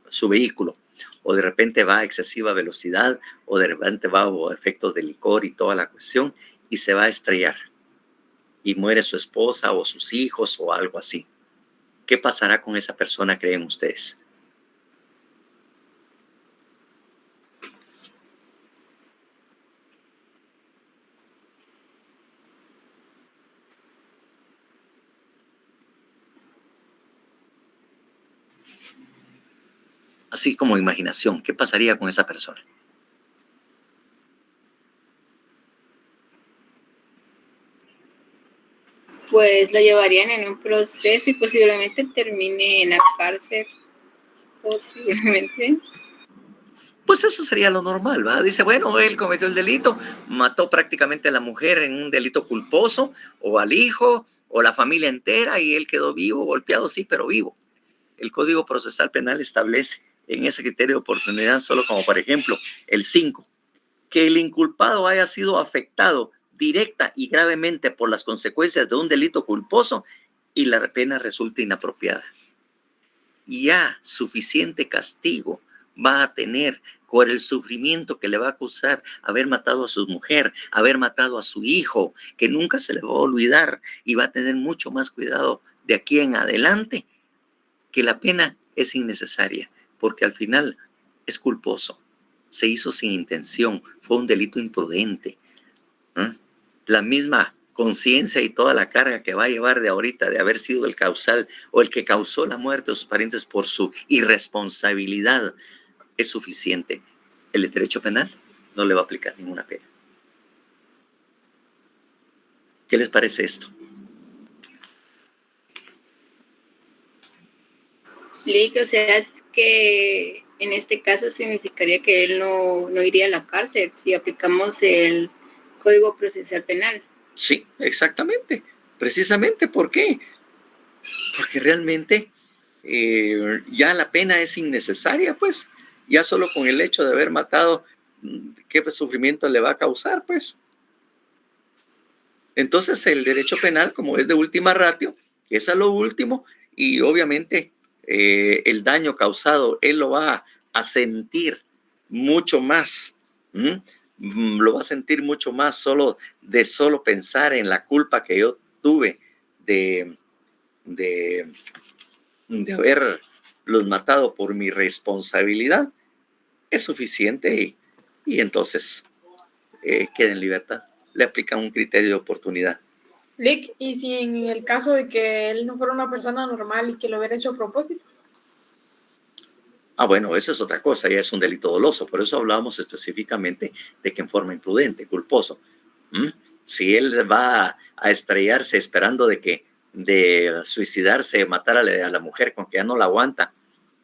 su vehículo, o de repente va a excesiva velocidad, o de repente va a efectos de licor y toda la cuestión, y se va a estrellar, y muere su esposa o sus hijos o algo así. ¿Qué pasará con esa persona, creen ustedes? Así como imaginación, ¿qué pasaría con esa persona? Pues lo llevarían en un proceso y posiblemente termine en la cárcel. Posiblemente. Pues eso sería lo normal, ¿va? Dice, bueno, él cometió el delito, mató prácticamente a la mujer en un delito culposo, o al hijo, o la familia entera, y él quedó vivo, golpeado, sí, pero vivo. El Código Procesal Penal establece en ese criterio de oportunidad, solo como por ejemplo el 5, que el inculpado haya sido afectado directa y gravemente por las consecuencias de un delito culposo y la pena resulte inapropiada. Ya suficiente castigo va a tener por el sufrimiento que le va a causar haber matado a su mujer, haber matado a su hijo, que nunca se le va a olvidar, y va a tener mucho más cuidado de aquí en adelante, que la pena es innecesaria, porque al final es culposo, se hizo sin intención, fue un delito imprudente. La misma conciencia y toda la carga que va a llevar de ahorita de haber sido el causal o el que causó la muerte de sus parientes por su irresponsabilidad es suficiente. El derecho penal no le va a aplicar ninguna pena. ¿Qué les parece esto? O sea, es que en este caso significaría que él no iría a la cárcel si aplicamos el Código Procesal Penal. Sí, exactamente. Precisamente, ¿por qué? Porque realmente ya la pena es innecesaria, pues. Ya solo con el hecho de haber matado, ¿qué sufrimiento le va a causar, pues? Entonces, el derecho penal, como es de última ratio, es a lo último, y obviamente el daño causado, él lo va a sentir mucho más. Lo va a sentir mucho más solo pensar en la culpa que yo tuve de haberlos matado por mi responsabilidad. Es suficiente y entonces queda en libertad. Le aplican un criterio de oportunidad. Lick, ¿y si en el caso de que él no fuera una persona normal y que lo hubiera hecho a propósito? Bueno, eso es otra cosa, ya es un delito doloso. Por eso hablábamos específicamente de que en forma imprudente, culposo. Si él va a estrellarse esperando de suicidarse, matar a la mujer con que ya no la aguanta,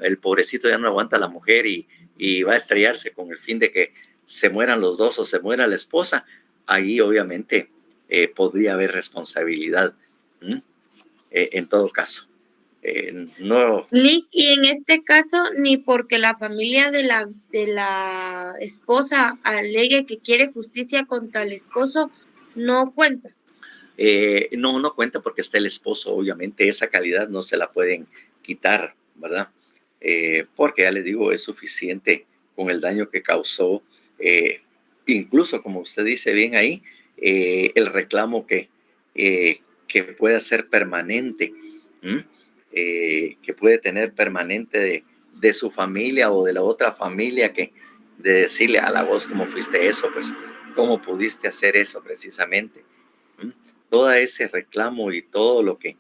el pobrecito ya no aguanta a la mujer y va a estrellarse con el fin de que se mueran los dos o se muera la esposa, ahí obviamente podría haber responsabilidad en todo caso. No, Lick, y en este caso, ni porque la familia de la esposa alegue que quiere justicia contra el esposo, no cuenta. no cuenta porque está el esposo, obviamente esa calidad no se la pueden quitar, ¿verdad? Porque ya les digo, es suficiente con el daño que causó, incluso como usted dice bien ahí, el reclamo que pueda ser permanente, que puede tener permanente de su familia o de la otra familia, que de decirle a la voz, ¿cómo fuiste eso? Pues, ¿cómo pudiste hacer eso precisamente? Todo ese reclamo y todo lo que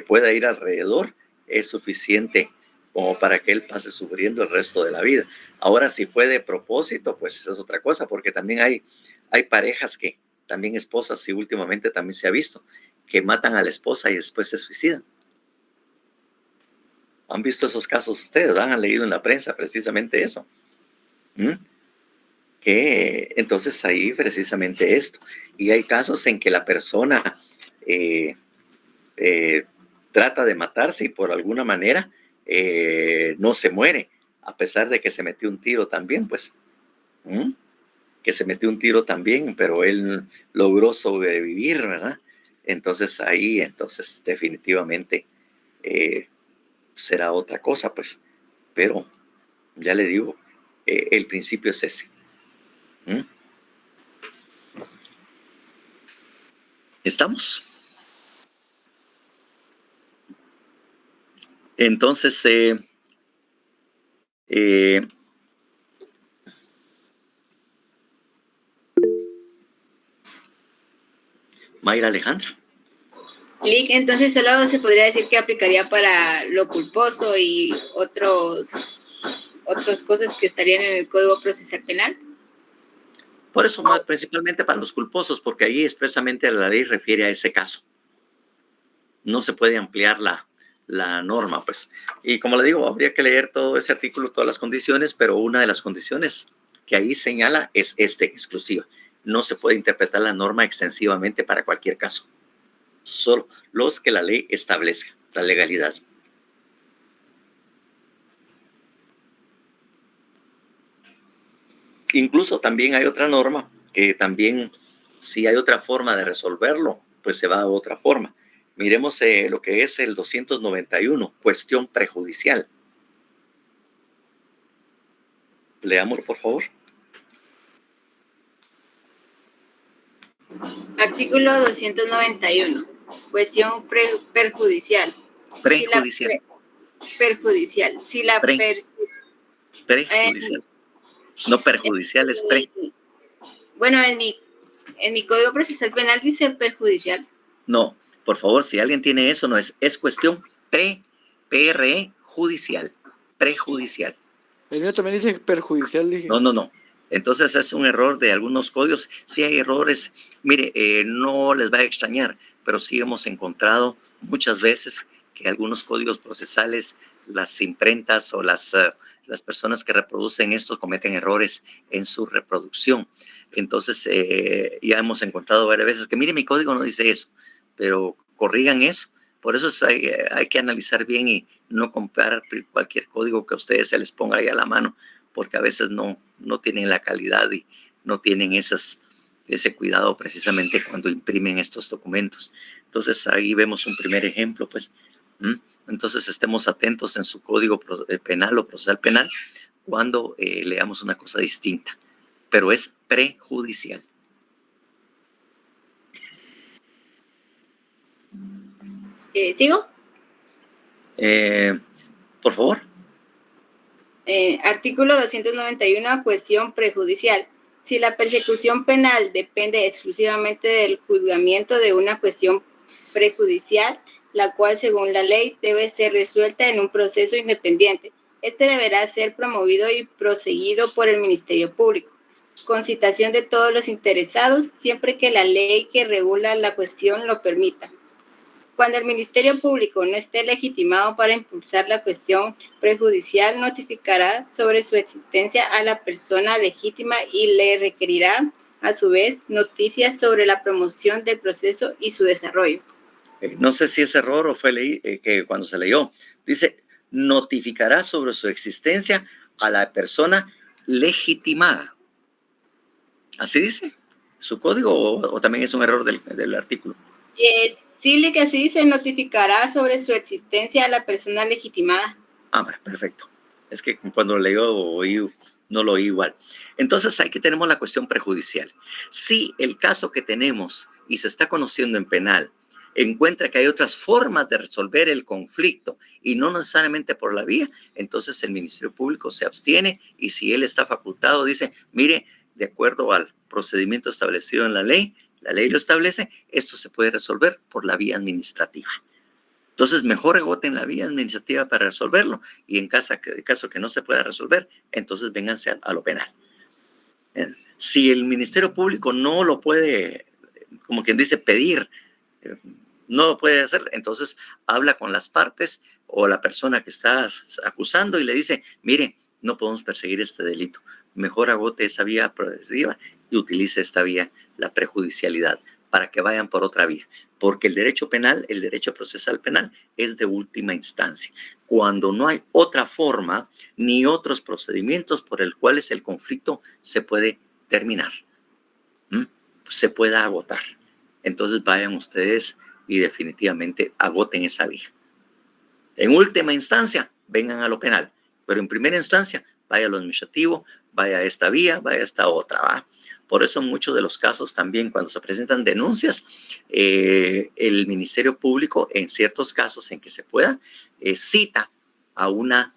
pueda ir alrededor es suficiente como para que él pase sufriendo el resto de la vida. Ahora, si fue de propósito, pues es otra cosa, porque también hay parejas que, también esposas, y últimamente también se ha visto, que matan a la esposa y después se suicidan. ¿Han visto esos casos ustedes? ¿verdad? ¿Han leído en la prensa precisamente eso? Que entonces ahí precisamente esto. Y hay casos en que la persona trata de matarse y por alguna manera no se muere, a pesar de que se metió un tiro también, pues. Que se metió un tiro también, pero él logró sobrevivir, ¿verdad? Entonces ahí, definitivamente será otra cosa, pues. Pero ya le digo, el principio es ese. ¿Estamos? Entonces, Mayra Alejandra. Lick, entonces solo se podría decir que aplicaría para lo culposo y otras cosas que estarían en el Código Procesal Penal. Por eso, principalmente para los culposos, porque ahí expresamente la ley refiere a ese caso. No se puede ampliar la norma, pues. Y como le digo, habría que leer todo ese artículo, todas las condiciones, pero una de las condiciones que ahí señala es exclusiva. No se puede interpretar la norma extensivamente para cualquier caso. Solo los que la ley establezca, la legalidad. Incluso también hay otra norma que también, si hay otra forma de resolverlo, pues se va a otra forma. Miremos lo que es el 291, cuestión prejudicial. Leámoslo, por favor. Artículo 291, cuestión perjudicial. Prejudicial. Perjudicial. Si la prejudicial. No perjudicial, es pre. Bueno, en mi Código Procesal Penal dice perjudicial. No, por favor, si alguien tiene eso, no es cuestión prejudicial. Prejudicial. El mío también dice perjudicial. Dije. No. Entonces es un error de algunos códigos. Sí hay errores. Mire, no les va a extrañar, pero sí hemos encontrado muchas veces que algunos códigos procesales, las imprentas o las personas que reproducen esto cometen errores en su reproducción. Entonces, ya hemos encontrado varias veces que, mire, mi código no dice eso, pero corrigan eso. Por eso hay que analizar bien y no comprar cualquier código que a ustedes se les ponga ahí a la mano, porque a veces no tienen la calidad y no tienen ese cuidado precisamente cuando imprimen estos documentos. Entonces, ahí vemos un primer ejemplo, pues. Entonces, estemos atentos en su código penal o procesal penal cuando leamos una cosa distinta, pero es prejudicial. ¿Sigo? Por favor. Artículo 291, cuestión prejudicial. Si la persecución penal depende exclusivamente del juzgamiento de una cuestión prejudicial, la cual, según la ley, debe ser resuelta en un proceso independiente. Este deberá ser promovido y proseguido por el Ministerio Público, con citación de todos los interesados, siempre que la ley que regula la cuestión lo permita. Cuando el Ministerio Público no esté legitimado para impulsar la cuestión prejudicial, notificará sobre su existencia a la persona legítima y le requerirá, a su vez, noticias sobre la promoción del proceso y su desarrollo. No sé si es error o fue que cuando se leyó, dice, notificará sobre su existencia a la persona legitimada. ¿Así dice su código o también es un error del artículo? Sí, que así se notificará sobre su existencia a la persona legitimada. Perfecto. Es que cuando leyó no lo oí igual. Entonces aquí tenemos la cuestión prejudicial. Si el caso que tenemos y se está conociendo en penal encuentra que hay otras formas de resolver el conflicto y no necesariamente por la vía, entonces el Ministerio Público se abstiene y si él está facultado dice, mire, de acuerdo al procedimiento establecido en la ley lo establece, esto se puede resolver por la vía administrativa. Entonces, mejor agoten la vía administrativa para resolverlo y en caso que no se pueda resolver, entonces vénganse a lo penal. Si el Ministerio Público no lo puede, como quien dice, pedir, no lo puede hacer, entonces habla con las partes o la persona que está acusando y le dice, mire, no podemos perseguir este delito. Mejor agote esa vía procesiva y utilice esta vía, la prejudicialidad, para que vayan por otra vía. Porque el derecho penal, el derecho procesal penal, es de última instancia. Cuando no hay otra forma ni otros procedimientos por el cuales el conflicto se puede terminar, se pueda agotar. Entonces vayan ustedes y definitivamente agoten esa vía. En última instancia, vengan a lo penal, pero en primera instancia, vaya a lo administrativo, vaya a esta vía, vaya a esta otra, ¿va? Por eso en muchos de los casos también cuando se presentan denuncias, el Ministerio Público en ciertos casos en que se pueda, cita a una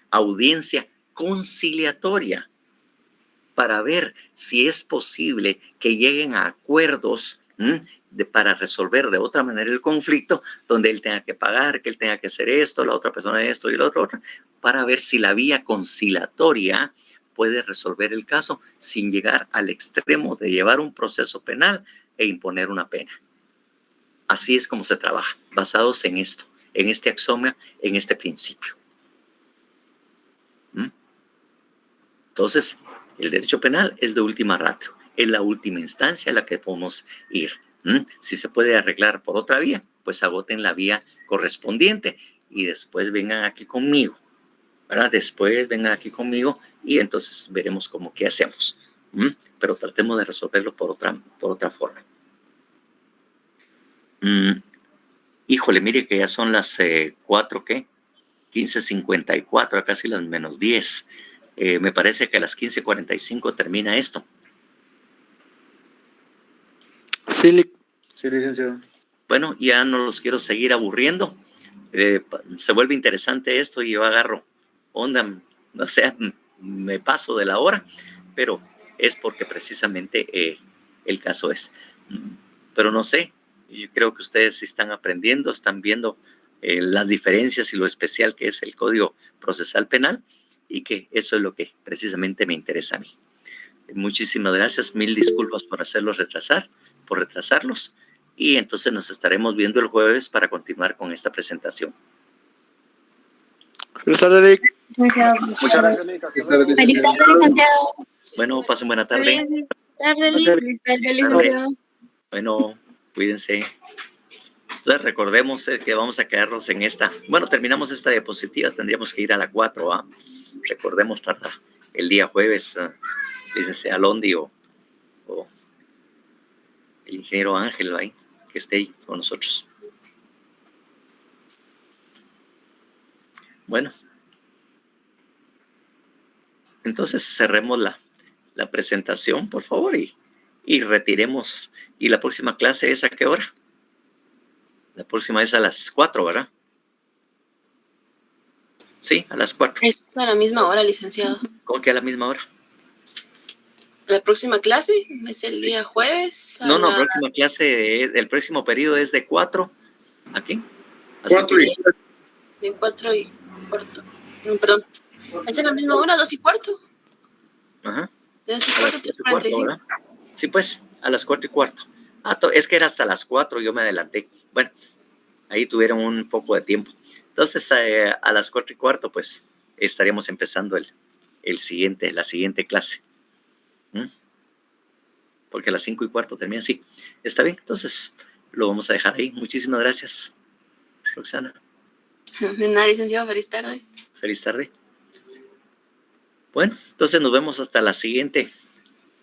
audiencia conciliatoria para ver si es posible que lleguen a acuerdos para resolver de otra manera el conflicto, donde él tenga que pagar, que él tenga que hacer esto, la otra persona esto y la otra, para ver si la vía conciliatoria puede resolver el caso sin llegar al extremo de llevar un proceso penal e imponer una pena. Así es como se trabaja, basados en esto, en este axioma, en este principio. Entonces, el derecho penal es de última ratio, es la última instancia a la que podemos ir. Si se puede arreglar por otra vía, pues agoten la vía correspondiente y después vengan aquí conmigo, ¿verdad? Después vengan aquí conmigo y entonces veremos cómo qué hacemos. Pero tratemos de resolverlo por otra forma. Híjole, mire que ya son las 15:54, casi las menos 10. Me parece que a las 15:45 termina esto. Sí, licenciado. Bueno, ya no los quiero seguir aburriendo. Se vuelve interesante esto y yo agarro onda, o sea, me paso de la hora, pero es porque precisamente el caso es. Pero no sé, yo creo que ustedes están aprendiendo, están viendo las diferencias y lo especial que es el Código Procesal Penal y que eso es lo que precisamente me interesa a mí. Muchísimas gracias, mil disculpas por retrasarlos y entonces nos estaremos viendo el jueves para continuar con esta presentación. Buenas tardes, Eric. Muchas gracias, Feliz tarde, licenciado. Bueno, pasen buena tarde. Feliz tarde, licenciado. Bueno, cuídense. Entonces recordemos que vamos a quedarnos en esta. Bueno, terminamos esta diapositiva, tendríamos que ir a la 4. Recordemos para el día jueves, licenciado Londi o el ingeniero Ángel ahí, que esté ahí con nosotros. Bueno, entonces cerremos la presentación, por favor, y retiremos. ¿Y la próxima clase es a qué hora? La próxima es a las 4, ¿verdad? Sí, a las 4. Es a la misma hora, licenciado. ¿Cómo que a la misma hora? La próxima clase es el día jueves. No, próxima clase, el próximo periodo es de 4. ¿Aquí? 4:15. De 4:15. Perdón. ¿Es a la misma hora? 2:15. Ajá. 2:15, 3:45. Sí, pues, a las 4:15. Es que era hasta las 4, yo me adelanté. Bueno, ahí tuvieron un poco de tiempo. Entonces, a las 4:15, pues, estaríamos empezando la siguiente clase. Porque a las 5:15 termina así. Está bien, entonces, lo vamos a dejar ahí. Muchísimas gracias, Roxana. De nada, licenciado, feliz tarde. Feliz tarde. Bueno, entonces nos vemos hasta la siguiente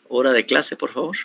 hora de clase, por favor.